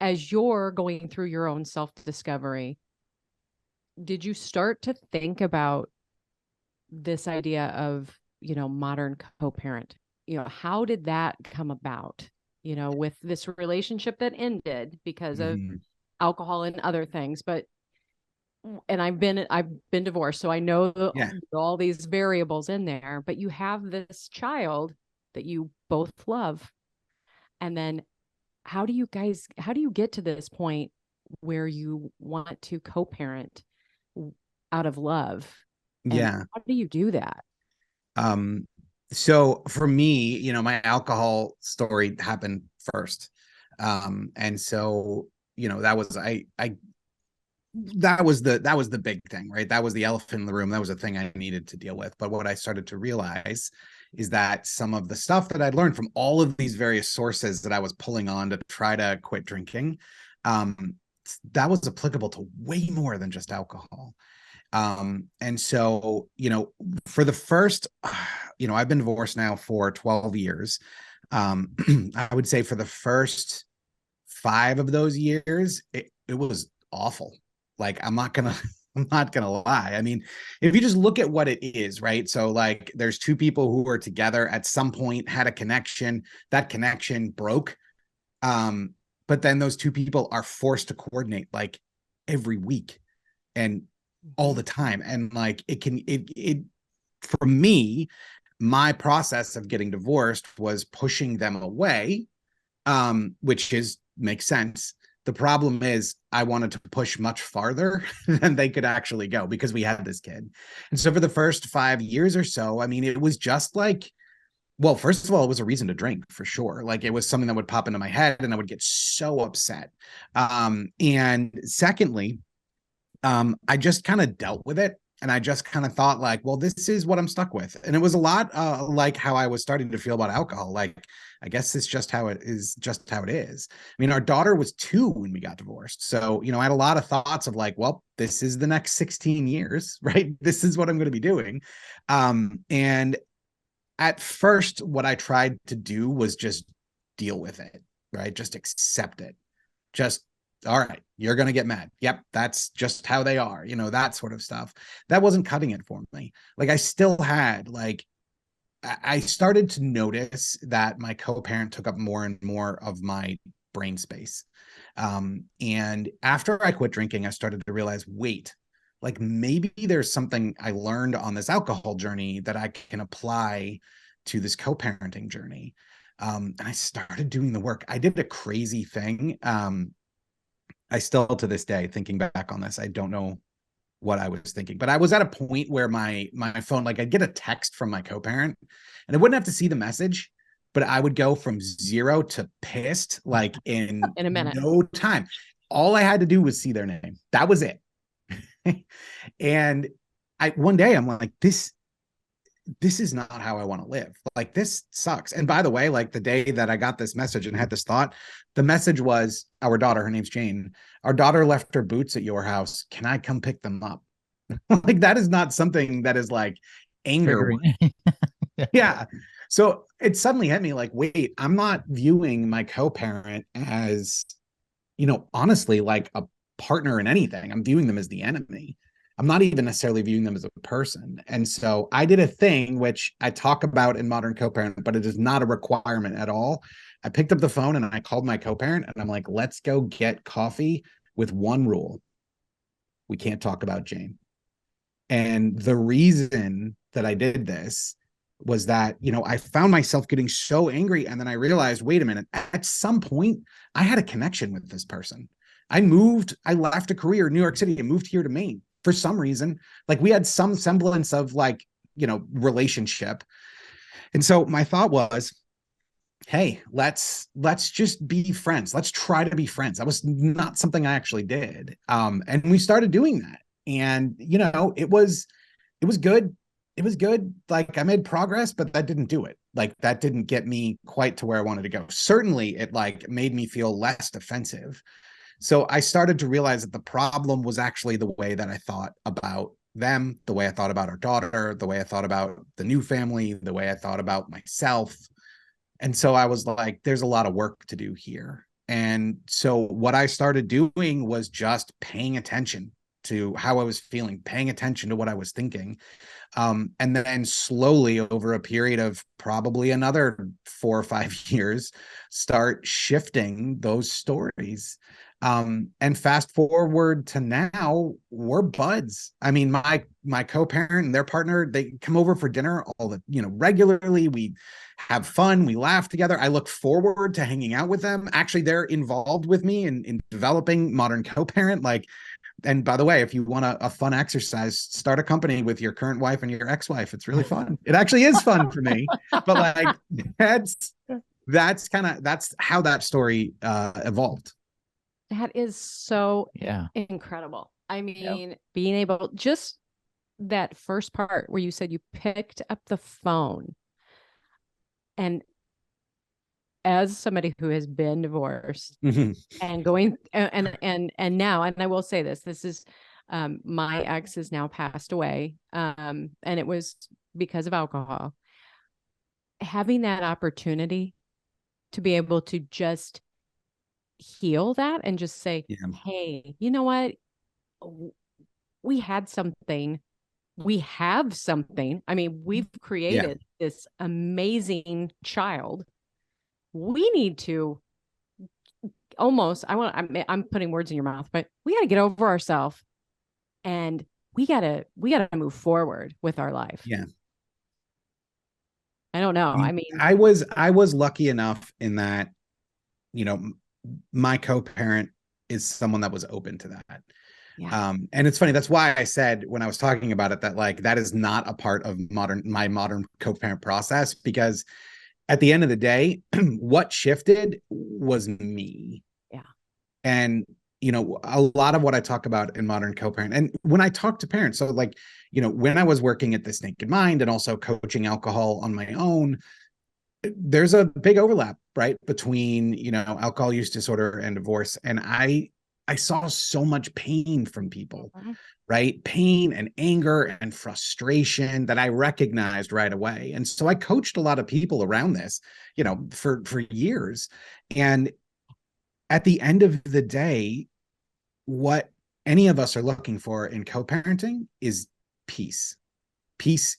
S3: as you're going through your own self-discovery, did you start to think about this idea of, modern co-parent? How did that come about, with this relationship that ended because of
S5: Mm-hmm.
S3: alcohol and other things? And I've been divorced, so I know
S5: Yeah.
S3: all these variables in there, but you have this child that you both love. And then how do you get to this point where you want to co-parent out of love? And
S5: Yeah.
S3: how do you do that?
S5: So for me, my alcohol story happened first. And so, that was that was the big thing, right? That was the elephant in the room. That was the thing I needed to deal with. But what I started to realize is that some of the stuff that I'd learned from all of these various sources that I was pulling on to try to quit drinking, that was applicable to way more than just alcohol. And so, for the first, I've been divorced now for 12 years. I would say for the first 5 of those years, it was awful. Like, I'm not gonna lie. I mean, if you just look at what it is, right? So like there's two people who were together at some point, had a connection, that connection broke. But then those two people are forced to coordinate like every week and all the time. And like it for me, my process of getting divorced was pushing them away, which makes sense. The problem is I wanted to push much farther than they could actually go because we had this kid. And so for the first 5 years or so, I mean, it was just like, well, first of all, it was a reason to drink for sure. Like it was something that would pop into my head and I would get so upset. And secondly, I just kind of dealt with it. And I just kind of thought like, well, this is what I'm stuck with. And it was a lot like how I was starting to feel about alcohol. Like, I guess it's just how it is, I mean, our daughter was 2 when we got divorced. So, I had a lot of thoughts of like, well, this is the next 16 years, right? This is what I'm going to be doing. And at first, what I tried to do was just deal with it, right? Just accept it. Just, all right, you're going to get mad. Yep, that's just how they are, that sort of stuff. That wasn't cutting it for me. Like I still had like, I started to notice that my co-parent took up more and more of my brain space. And after I quit drinking, I started to realize, wait, like maybe there's something I learned on this alcohol journey that I can apply to this co-parenting journey. And I started doing the work. I did a crazy thing. I still, to this day, thinking back on this, I don't know what I was thinking, but I was at a point where my phone, like I'd get a text from my co-parent and I wouldn't have to see the message, but I would go from 0 to pissed, like in
S3: a minute.
S5: no time. All I had to do was see their name. That was it. And one day I'm like, this this is not how I want to live. Like, this sucks. And by the way, like, the day that I got this message and had this thought, the message was, our daughter, her name's Jane, our daughter left her boots at your house. Can I come pick them up? Like, that is not something that is like anger. Yeah. So it suddenly hit me like, wait, I'm not viewing my co-parent as, honestly, like a partner in anything. I'm viewing them as the enemy. I'm not even necessarily viewing them as a person. And so I did a thing which I talk about in Modern Co-Parent, but it is not a requirement at all. I picked up the phone and I called my co-parent and I'm like, let's go get coffee with one rule. We can't talk about Jane. And the reason that I did this was that, I found myself getting so angry. And then I realized, wait a minute, at some point, I had a connection with this person. I left a career in New York City and moved here to Maine for some reason. Like, we had some semblance of like, relationship. And so my thought was, hey, let's just be friends. Let's try to be friends. That was not something I actually did. And we started doing that. And, it was good. It was good. Like, I made progress, but that didn't do it. Like, that didn't get me quite to where I wanted to go. Certainly it like made me feel less defensive. So I started to realize that the problem was actually the way that I thought about them, the way I thought about our daughter, the way I thought about the new family, the way I thought about myself. And so I was like, there's a lot of work to do here. And so what I started doing was just paying attention to how I was feeling, paying attention to what I was thinking. And then slowly, over a period of probably another 4 or 5 years, start shifting those stories. And fast forward to now, we're buds. I mean, my co-parent and their partner, they come over for dinner regularly. We have fun, we laugh together. I look forward to hanging out with them. Actually, they're involved with me in developing Modern Co-Parent. Like, and by the way, if you want a fun exercise, start a company with your current wife and your ex-wife. It's really fun. It actually is fun for me. But like, that's how that story evolved.
S3: That is so incredible. I mean, being able, just that first part where you said you picked up the phone, and as somebody who has been divorced and going and now, and I will say this is my ex has now passed away, and it was because of alcohol. Having that opportunity to be able to just heal that and just say, hey, you know what? We have something. I mean, we've created this amazing child. We need to I'm putting words in your mouth, but we got to get over ourselves and we got to move forward with our life.
S5: Yeah.
S3: I don't know. I mean,
S5: I was lucky enough in that, my co-parent is someone that was open to that. Yeah. And it's funny. That's why I said when I was talking about it, that like, that is not a part of my modern co-parent process, because at the end of the day, what shifted was me. Yeah. And, a lot of what I talk about in Modern Co-Parent, and when I talk to parents, so like, when I was working at This Naked Mind and also coaching alcohol on my own, there's a big overlap, right, between, alcohol use disorder and divorce. And I saw so much pain from people, right? Pain and anger and frustration that I recognized right away. And so I coached a lot of people around this, for years. And at the end of the day, what any of us are looking for in co-parenting is peace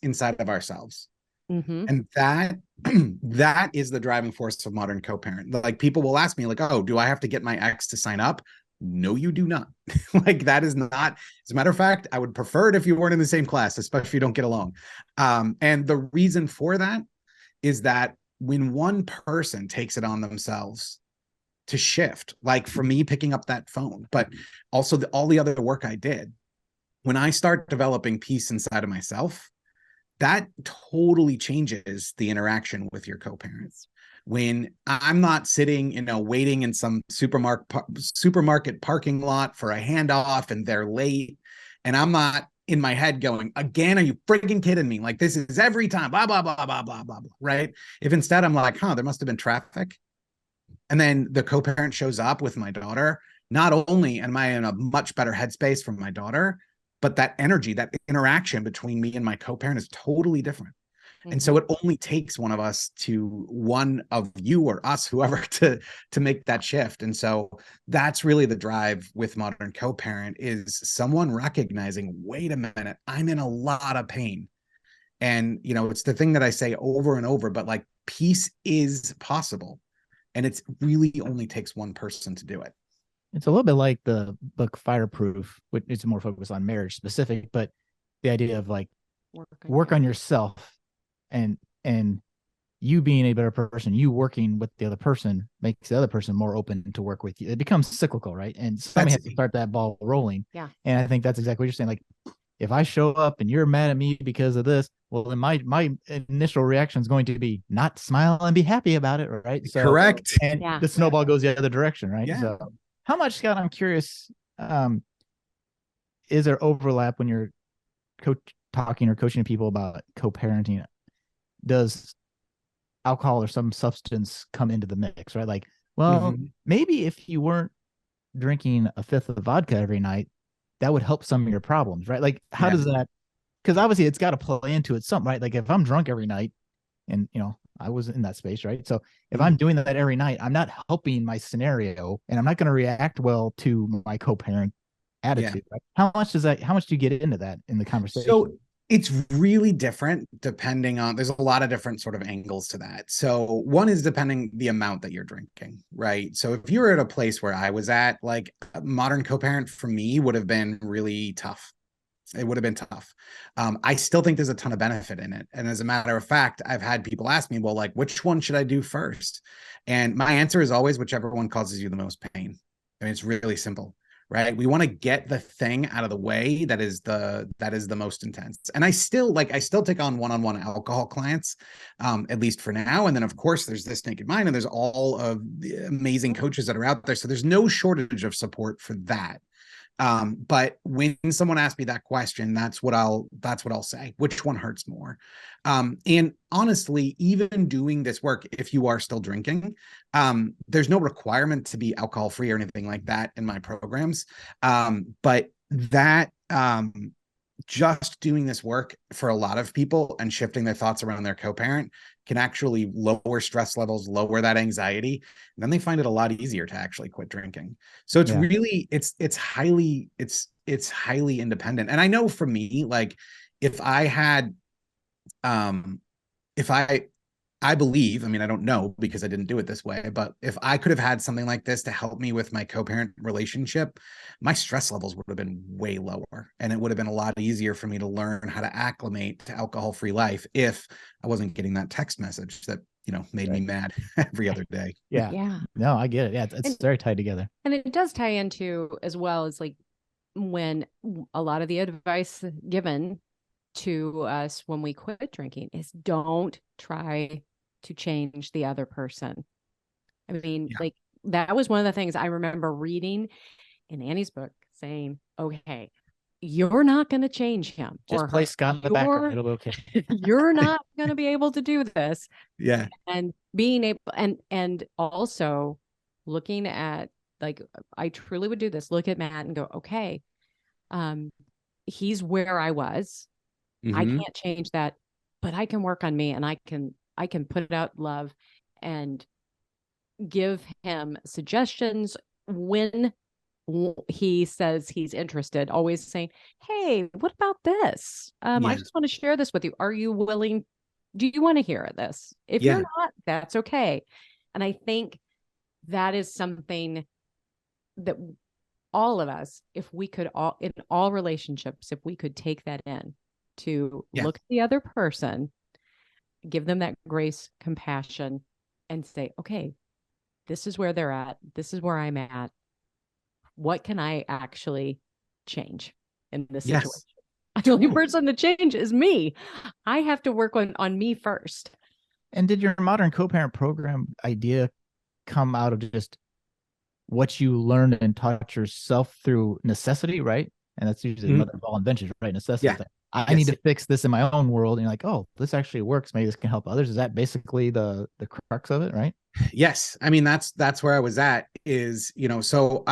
S5: inside of ourselves. And that is the driving force of Modern Co-Parent. Like, people will ask me like, oh, do I have to get my ex to sign up? No, you do not. Like, that is not, as a matter of fact, I would prefer it if you weren't in the same class, especially if you don't get along. And the reason for that is that when one person takes it on themselves to shift, like for me picking up that phone, but also all the other work I did, when I start developing peace inside of myself, that totally changes the interaction with your co-parents. When I'm not sitting, waiting in some supermarket parking lot for a handoff and they're late, and I'm not in my head going, again, are you freaking kidding me? Like, this is every time, blah, blah, blah, blah, blah, blah, blah, right? If instead I'm like, there must have been traffic. And then the co-parent shows up with my daughter. Not only am I in a much better headspace from my daughter, but that energy, that interaction between me and my co-parent is totally different. And so it only takes one of you or us, whoever, to make that shift. And so that's really the drive with modern co-parent, is someone recognizing, wait a minute, I'm in a lot of pain. And, it's the thing that I say over and over, but like, peace is possible. And it's really only takes one person to do it.
S1: It's a little bit like the book Fireproof, which is more focused on marriage specific, but the idea of like, work on yourself. And you being a better person, you working with the other person makes the other person more open to work with you. It becomes cyclical, right? And somebody has to start that ball rolling.
S3: Yeah.
S1: And I think that's exactly what you're saying. Like, if I show up and you're mad at me because of this, well, then my initial reaction is going to be not smile and be happy about it, right? So,
S5: correct.
S1: And the snowball goes the other direction, right?
S5: Yeah.
S1: So how much, Scott, I'm curious, is there overlap when you're talking or coaching people about co-parenting? Does alcohol or some substance come into the mix, right? Like, well, maybe if you weren't drinking a fifth of vodka every night, that would help some of your problems, right? Like, how does that, because obviously it's got to play into it some, right? Like, if I'm drunk every night, and I was in that space, right? So if I'm doing that every night, I'm not helping my scenario, and I'm not going to react well to my co-parent attitude, right? How much do you get into that in the conversation?
S5: So it's really different depending on, there's a lot of different sort of angles to that. So one is depending the amount that you're drinking, right? So if you're at a place where I was at, like, a modern co-parent for me would have been really tough. It would have been tough. I still think there's a ton of benefit in it. And as a matter of fact, I've had people ask me, well, like, which one should I do first? And my answer is always whichever one causes you the most pain. I mean, it's really simple. Right. We want to get the thing out of the way that is the most intense. And I still take on one-on-one alcohol clients, at least for now. And then, of course, there's This Naked Mind, and there's all of the amazing coaches that are out there. So there's no shortage of support for that. But when someone asks me that question, that's what I'll say. Which one hurts more? And honestly, even doing this work, if you are still drinking, there's no requirement to be alcohol free or anything like that in my programs. But that, just doing this work for a lot of people and shifting their thoughts around their co-parent can actually lower stress levels, lower that anxiety. And then they find it a lot easier to actually quit drinking. So it's really, it's highly independent. And I know for me, like, if I had, I believe, I mean, I don't know because I didn't do it this way, but if I could have had something like this to help me with my co-parent relationship, my stress levels would have been way lower, and it would have been a lot easier for me to learn how to acclimate to alcohol-free life if I wasn't getting that text message that, made me mad every other day.
S1: Yeah. No, I get it. Yeah. It's very tied together.
S3: And it does tie into, as well as, like, when a lot of the advice given to us when we quit drinking is don't try to change the other person. I mean, like, that was one of the things I remember reading in Annie's book, saying, okay, you're not going to change him.
S1: Just play Scott in the background. It'll be okay.
S3: You're not going to be able to do this.
S5: Yeah.
S3: And being able, and also looking at, like, I truly would do this, look at Matt and go, okay, he's where I was. I can't change that, but I can work on me, and I can put out love and give him suggestions when he says he's interested, always saying, hey, what about this? I just want to share this with you. Are you willing? Do you want to hear this? If you're not, that's okay. And I think that is something that all of us, if we could all, in all relationships, if we could take that in to look at the other person, give them that grace, compassion, and say, okay, this is where they're at. This is where I'm at. What can I actually change in this situation? The only person to change is me. I have to work on me first.
S1: And did your modern co-parent program idea come out of just what you learned and taught yourself through necessity, right? And that's usually the
S5: Mhm.
S1: mother of all inventions, right? Necessity.
S5: Yeah.
S1: It's like, I need
S5: Yes.
S1: to fix this in my own world. And you're like, oh, this actually works. Maybe this can help others. Is that basically the crux of it, right?
S5: Yes. I mean, that's where I was at is, so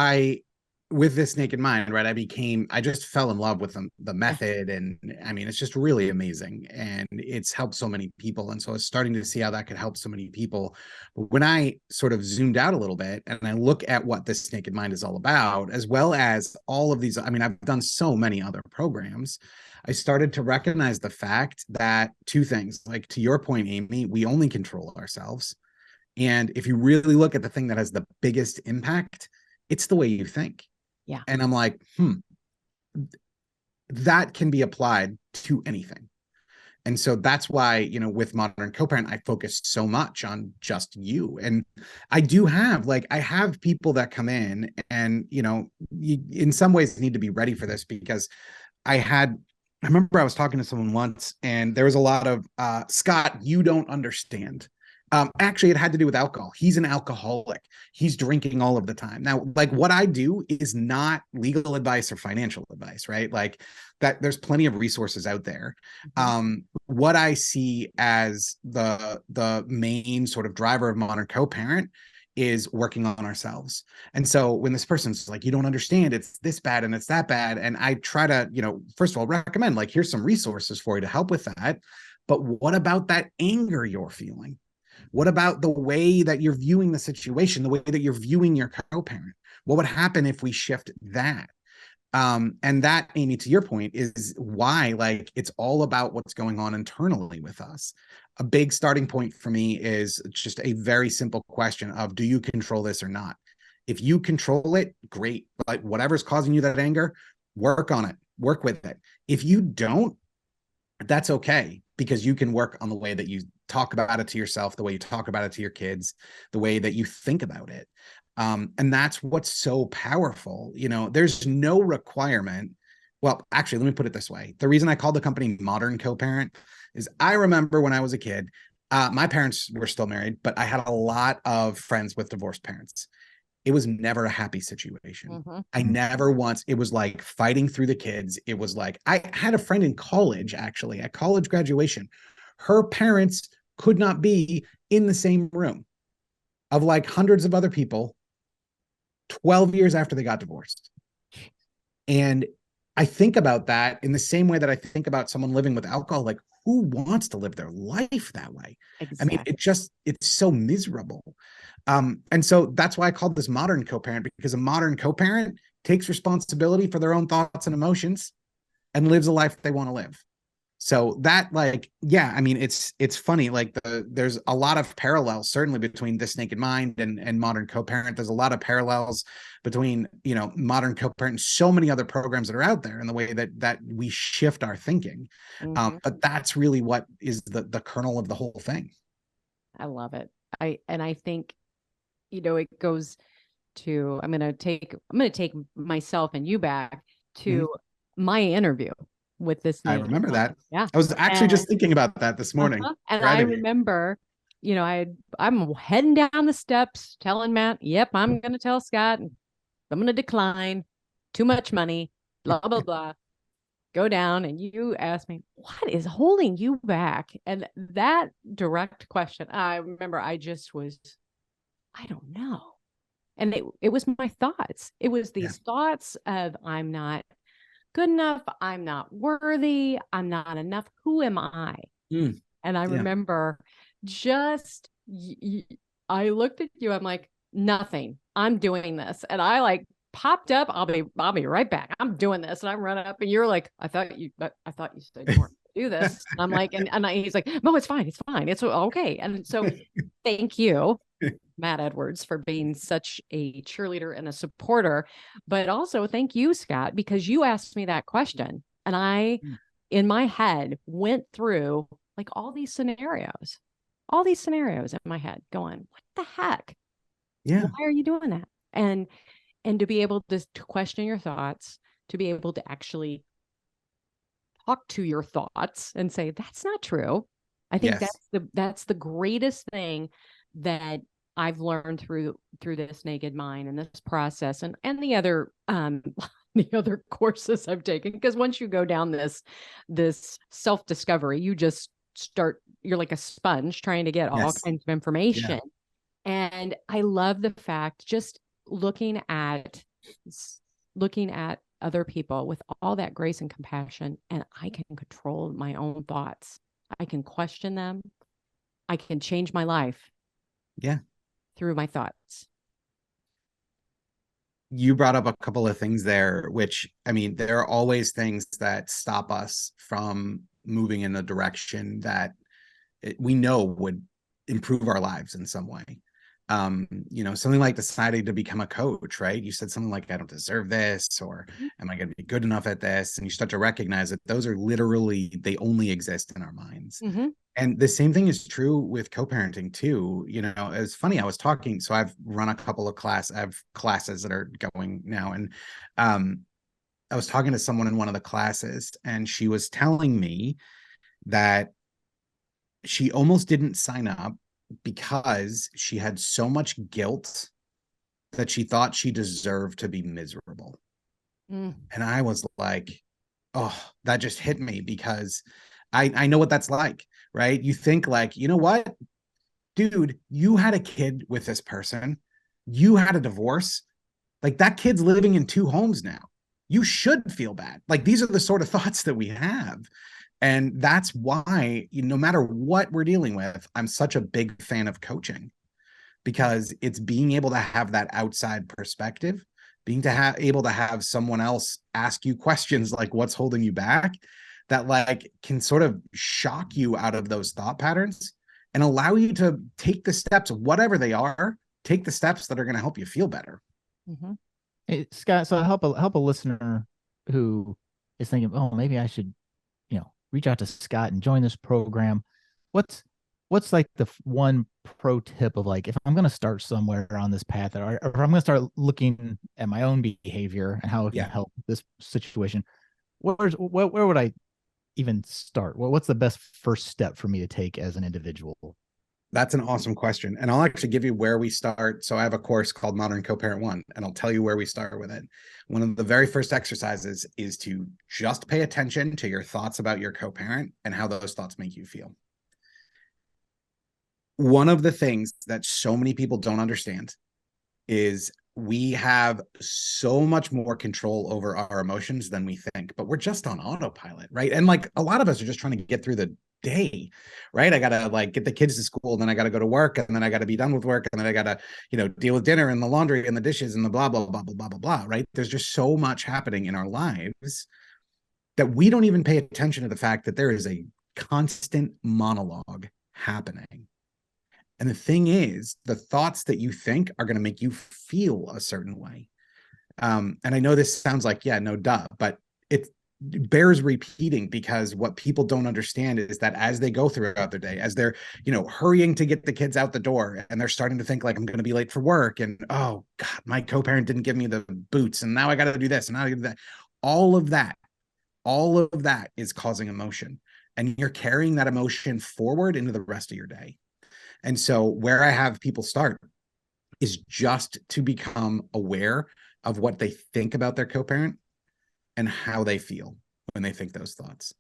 S5: with this naked mind, right, I just fell in love with the method. And I mean, it's just really amazing. And it's helped so many people. And so I was starting to see how that could help so many people. But when I sort of zoomed out a little bit and I look at what this naked mind is all about, as well as all of these, I mean, I've done so many other programs. I started to recognize the fact that two things, like to your point, Amy, we only control ourselves. And if you really look at the thing that has the biggest impact, it's the way you think.
S3: Yeah.
S5: And I'm like, that can be applied to anything. And so that's why, with Modern Co-Parent, I focus so much on just you. And I do have, I have people that come in and, you, in some ways need to be ready for this because I remember I was talking to someone once and there was a lot of, Scott, you don't understand. Actually, it had to do with alcohol. He's an alcoholic. He's drinking all of the time. Now, what I do is not legal advice or financial advice, right? Like that, there's plenty of resources out there. What I see as the main sort of driver of Modern Co-Parent is working on ourselves. And so when this person's like, you don't understand, it's this bad and it's that bad. And I try to, first of all, recommend here's some resources for you to help with that. But what about that anger you're feeling? What about the way that you're viewing the situation, the way that you're viewing your co-parent? What would happen if we shift that? And that, Amy, to your point, is why it's all about what's going on internally with us. A big starting point for me is just a very simple question of, do you control this or not? If you control it, great. Whatever's causing you that anger, work on it, work with it. If you don't, that's okay, because you can work on the way that you talk about it to yourself, the way you talk about it to your kids, the way that you think about it. And that's what's so powerful. There's no requirement. Well, actually, let me put it this way. The reason I called the company Modern Co-Parent is I remember when I was a kid, my parents were still married, but I had a lot of friends with divorced parents. It was never a happy situation. I never once, it was like fighting through the kids. It was like, I had a friend in college, actually, at college graduation. Her parents could not be in the same room of hundreds of other people 12 years after they got divorced. And I think about that in the same way that I think about someone living with alcohol. Who wants to live their life that way?
S3: Exactly.
S5: I mean, it's so miserable. And so that's why I called this Modern Co-Parent, because a modern co-parent takes responsibility for their own thoughts and emotions and lives a life they want to live. So that yeah, I mean, it's funny. There's a lot of parallels, certainly between This Naked Mind and Modern Co-Parent. There's a lot of parallels between, Modern Co-Parent and so many other programs that are out there in the way that we shift our thinking. But that's really what is the kernel of the whole thing.
S3: I love it. I think, it goes to, I'm going to take myself and you back to my interview with This
S5: I
S3: Naked
S5: remember
S3: Mind.
S5: that.
S3: Yeah.
S5: I was actually just thinking about that this morning.
S3: And I remember, I'm heading down the steps telling Matt, yep, I'm going to tell Scott, I'm going to decline, too much money, blah, blah, blah. Go down, and you asked me, what is holding you back? And that direct question, I remember I don't know. And it was my thoughts. It was these thoughts of, I'm not good enough, I'm not worthy, I'm not enough. Who am I? And I remember I looked at you, I'm like, nothing. I'm doing this. And I popped up. I'll be right back. I'm doing this. And I run up, and you're like, I thought you said you weren't to do this. And I'm like, he's like, no, it's fine. It's fine. It's okay. And so thank you, Matt Edwards, for being such a cheerleader and a supporter, but also thank you, Scott, because you asked me that question. And I, in my head, went through all these scenarios in my head going, what the heck?
S5: Yeah.
S3: Why are you doing that? And to be able to question your thoughts, to be able to actually talk to your thoughts and say, that's not true. I think that's the greatest thing that I've learned through This Naked Mind and this process and the other the other courses I've taken. Because once you go down this self-discovery, you just start, you're like a sponge trying to get all
S5: Yes.
S3: kinds of information. And I love the fact, just looking at other people with all that grace and compassion, and I can control my own thoughts. I can question them. I can change my life.
S5: Yeah.
S3: Through my thoughts.
S5: You brought up a couple of things there, which, I mean, there are always things that stop us from moving in a direction that we know would improve our lives in some way. Something like deciding to become a coach, right? You said something like, I don't deserve this, or am I going to be good enough at this? And you start to recognize that those are literally, they only exist in our minds.
S3: Mm-hmm.
S5: And the same thing is true with co-parenting too. It's funny. I was talking, so I've run a couple of I have classes that are going now. And I was talking to someone in one of the classes, and she was telling me that she almost didn't sign up because she had so much guilt that she thought she deserved to be miserable. And I was like, oh, that just hit me, because I know what that's like, right? You think like, you know what, dude, you had a kid with this person, you had a divorce, like that kid's living in 2 homes now. You should feel bad. Like, these are the sort of thoughts that we have. And that's why, no matter what we're dealing with, I'm such a big fan of coaching, because it's being able to have that outside perspective, able to have someone else ask you questions like, what's holding you back, that like can sort of shock you out of those thought patterns and allow you to take the steps, whatever they are, take the steps that are going to help you feel better.
S3: Mm-hmm.
S1: Hey, Scott, so help a listener who is thinking, oh, maybe I should, reach out to Scott and join this program. What's like the one pro tip of like, if I'm going to start somewhere on this path, or if I'm going to start looking at my own behavior and how it can help this situation, where would I even start? What's the best first step for me to take as an individual?
S5: That's an awesome question. And I'll actually give you where we start. So I have a course called Modern Co-Parent 1, and I'll tell you where we start with it. One of the very first exercises is to just pay attention to your thoughts about your co-parent and how those thoughts make you feel. One of the things that so many people don't understand is we have so much more control over our emotions than we think, but we're just on autopilot, right? And like, a lot of us are just trying to get through the day, right? I gotta like get the kids to school, and then I gotta go to work, and then I gotta be done with work, and then I gotta, deal with dinner and the laundry and the dishes and the blah, blah, blah, blah, blah, blah, blah, right? There's just so much happening in our lives that we don't even pay attention to the fact that there is a constant monologue happening. And the thing is, the thoughts that you think are going to make you feel a certain way. And I know this sounds like, yeah, no duh, but it bears repeating, because what people don't understand is that as they go throughout their day, as they're, hurrying to get the kids out the door, and they're starting to think like, I'm going to be late for work, and oh God, my co-parent didn't give me the boots, and now I got to do this, and now I got to do that. All of that is causing emotion, and you're carrying that emotion forward into the rest of your day. And so where I have people start is just to become aware of what they think about their co-parent and how they feel when they think those thoughts.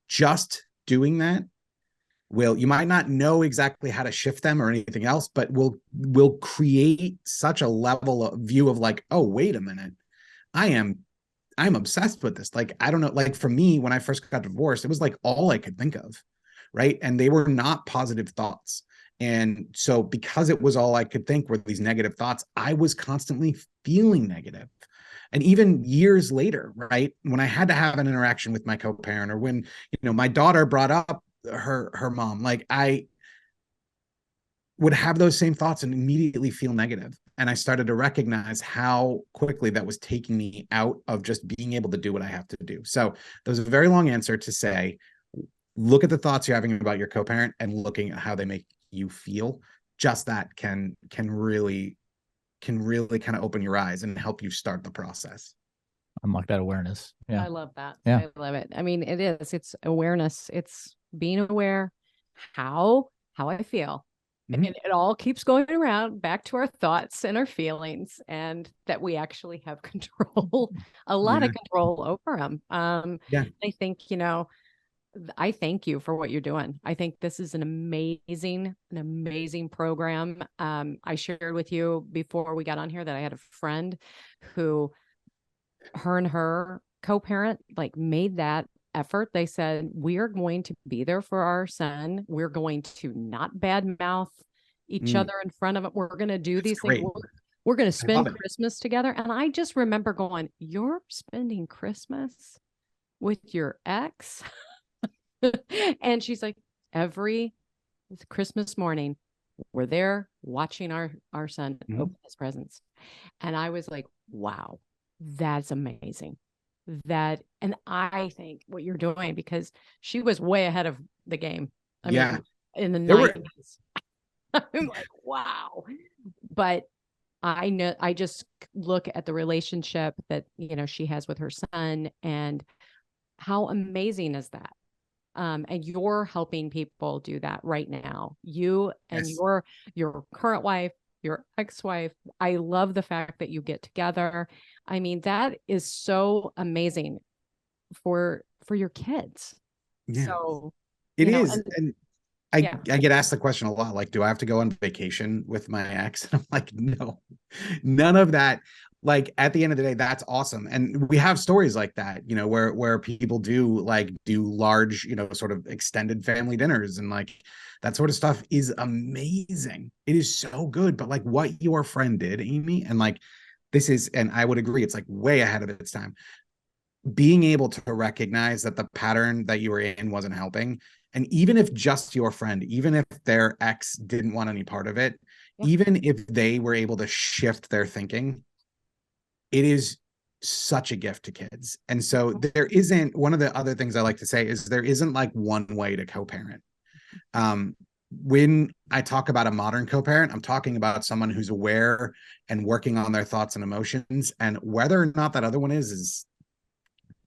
S5: Just doing that you might not know exactly how to shift them or anything else, but will create such a level of view of like, oh, wait a minute, I'm obsessed with this. Like, I don't know, like for me, when I first got divorced, it was like all I could think of, right? And they were not positive thoughts. And so because it was all I could think were these negative thoughts, I was constantly feeling negative. And even years later, right, when I had to have an interaction with my co-parent, or when, my daughter brought up her mom, like I would have those same thoughts and immediately feel negative. And I started to recognize how quickly that was taking me out of just being able to do what I have to do. So that was a very long answer to say, look at the thoughts you're having about your co-parent and looking at how they make you feel. Just that can really kind of open your eyes and help you start the process.
S1: Unlock that awareness. Yeah.
S3: I love that.
S1: Yeah.
S3: I love it. I mean, it's awareness. It's being aware how I feel. And it all keeps going around back to our thoughts and our feelings, and that we actually have control, a lot of control over them. I think, I thank you for what you're doing. I think this is an amazing program. I shared with you before we got on here that I had a friend who, her and her co-parent, like, made that effort. They said, we are going to be there for our son. We're going to not badmouth each other in front of it. We're going to do these things. We're going to spend Christmas together. And I just remember going, you're spending Christmas with your ex? And she's like, every Christmas morning, we're there watching our son open his presents. And I was like, wow, that's amazing. And I think what you're doing, because she was way ahead of the game. I mean, in the 90s. I'm like, wow. But I know, I just look at the relationship that, she has with her son, and how amazing is that? And you're helping people do that right now. You and your current wife, your ex-wife. I love the fact that you get together. I mean, that is so amazing for your kids.
S5: Yeah.
S3: So
S5: it is. And I get asked the question a lot, like, do I have to go on vacation with my ex? And I'm like, no, none of that. Like, at the end of the day, that's awesome. And we have stories like that, where people do large, sort of extended family dinners, and like that sort of stuff is amazing. It is so good. But like what your friend did, Amy, and like this is, and I would agree, it's like way ahead of its time. Being able to recognize that the pattern that you were in wasn't helping. And even if just your friend, even if their ex didn't want any part of it, even if they were able to shift their thinking, it is such a gift to kids. And so there isn't, one of the other things I like to say is there isn't like one way to co-parent. When I talk about a modern co-parent, I'm talking about someone who's aware and working on their thoughts and emotions, and whether or not that other one is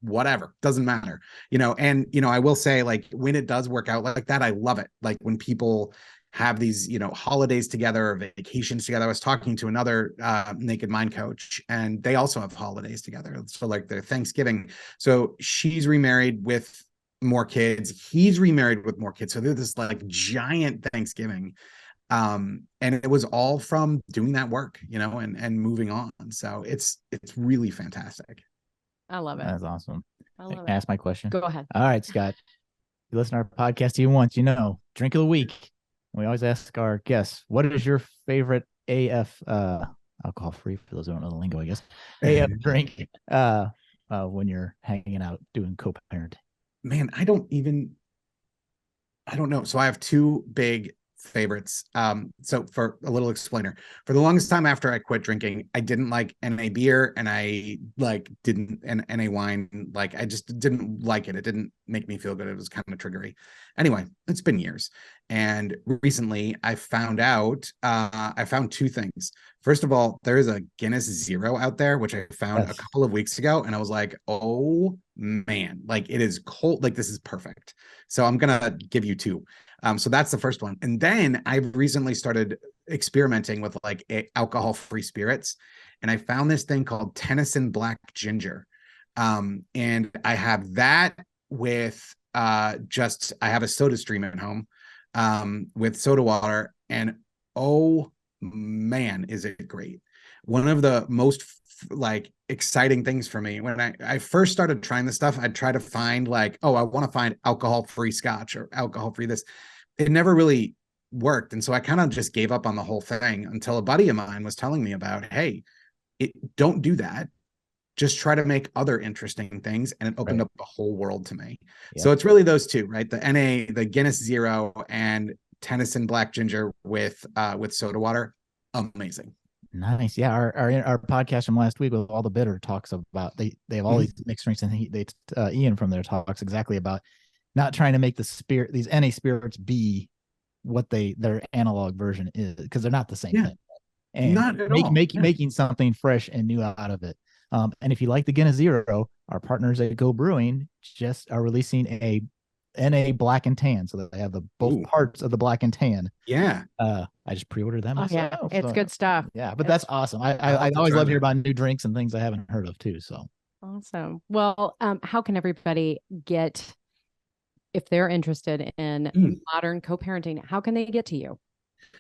S5: whatever, doesn't matter, and, I will say, like, when it does work out like that, I love it. Like when people have these, holidays together or vacations together. I was talking to another Naked Mind coach, and they also have holidays together. So like their Thanksgiving. So she's remarried with more kids. He's remarried with more kids. So they're this like giant Thanksgiving. And it was all from doing that work, and moving on. So it's really fantastic.
S3: I love it.
S1: That's awesome.
S3: I love it.
S1: Ask my question.
S3: Go ahead.
S1: All right, Scott. You listen to our podcast once, drink of the week. We always ask our guests, what is your favorite AF, alcohol free, for those who don't know the lingo, I guess, AF drink when you're hanging out doing co-parent?
S5: Man, I don't know. So I have two big favorites. So for a little explainer, for the longest time after I quit drinking, I didn't like NA beer, and I didn't NA wine. Like, I just didn't like it. It didn't make me feel good. It was kind of triggery. Anyway, it's been years. And recently I found two things. First of all, there is a Guinness Zero out there, which I found a couple of weeks ago. And I was like, oh man, like, it is cold. Like, this is perfect. So I'm going to give you two. So that's the first one. And then I've recently started experimenting with like alcohol-free spirits. And I found this thing called Tennyson Black Ginger. And I have that with I have a Soda Stream at home with soda water. And oh man, is it great. One of the most exciting things for me, when I first started trying this stuff, I'd try to find I want to find alcohol-free scotch or alcohol-free this. It never really worked. And so I kind of just gave up on the whole thing until a buddy of mine was telling me about, hey, don't do that. Just try to make other interesting things. And it opened up the whole world to me. Yep. So it's really those two, right? The Guinness Zero and Tennyson Black Ginger with soda water. Amazing.
S1: Nice. Yeah. Our podcast from last week with all the bitter talks about, they have all these mixed drinks, and Ian from there talks exactly about not trying to make these NA spirits be what their analog version is, because they're not the same thing. And
S5: not at all.
S1: Making something fresh and new out of it. And if you like the Guinness Zero, our partners at Go Brewing just are releasing a NA black and tan, so that they have the both
S5: Ooh.
S1: parts of the black and tan.
S5: Yeah.
S1: I just pre-ordered that
S3: Oh,
S1: myself.
S3: yeah. It's
S1: so-
S3: good stuff.
S1: Yeah, but that's awesome. I
S5: have to
S1: always
S5: try
S1: love to hear
S5: that.
S1: about new drinks and things I haven't heard of too. So
S3: Awesome. Well, how can everybody get, if they're interested in modern co-parenting, how can they get to you?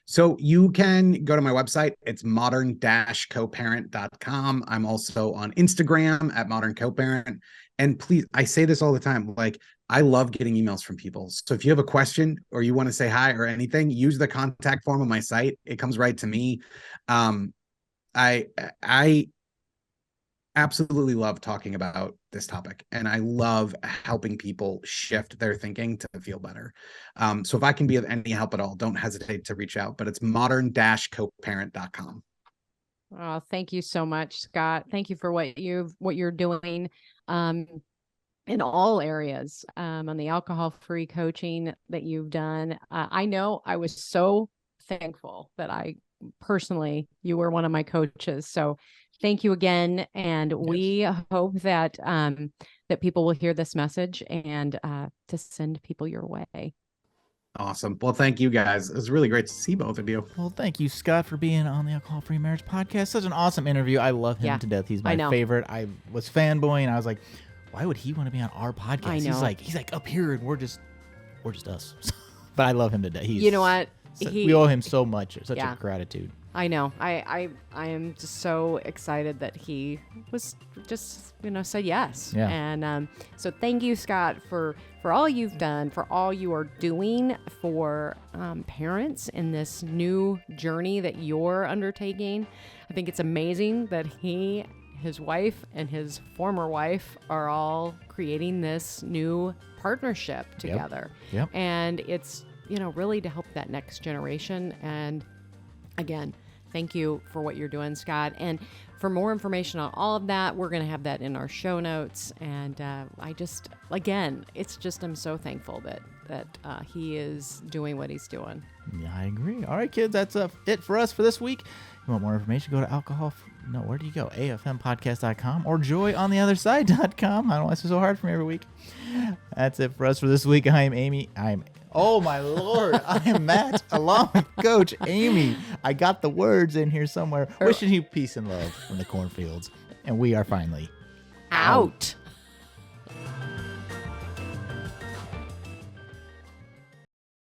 S5: So you can go to my website. It's modern-coparent.com. I'm also on Instagram at modern coparent. And please, I say this all the time, like, I love getting emails from people. So if you have a question or you want to say hi or anything, use the contact form on my site. It comes right to me. I absolutely love talking about this topic, and I love helping people shift their thinking to feel better. So if I can be of any help at all, don't hesitate to reach out, but it's modern-coparent.com.
S3: Oh, thank you so much, Scott. Thank you for what you're doing in all areas, on the alcohol-free coaching that you've done. I know I was so thankful that you were one of my coaches. So thank you again. And we hope that that people will hear this message and to send people your way.
S5: Awesome. Well, thank you guys. It was really great to see both of you.
S1: well, thank you, Scott, for being on the Alcohol Free Marriage Podcast. Such an awesome interview. I love him to death. He's my favorite. I was fanboying. I was like, why would he want to be on our podcast?
S3: I know.
S1: He's like up here, and we're just us. But I love him to death.
S3: You know what?
S1: We owe him so much. Such a gratitude.
S3: I know. I am just so excited that he was just, said yes.
S1: Yeah.
S3: And so thank you, Scott, for all you've done, for all you are doing for parents in this new journey that you're undertaking. I think it's amazing that he, his wife, and his former wife are all creating this new partnership together.
S1: Yep.
S3: And it's, really to help that next generation. And again, thank you for what you're doing, Scott. And for more information on all of that, we're going to have that in our show notes. And I'm so thankful that he is doing what he's doing.
S1: Yeah, I agree. All right, kids, that's it for us for this week. You want more information, go to where do you go? afmpodcast.com or joyontheotherside.com. I don't know why it's so hard for me every week. That's it for us for this week. I am Amy. Oh my Lord, I am Matt, along with Coach Amy. I got the words in here somewhere. Wishing you peace and love from the cornfields. And we are finally
S3: out.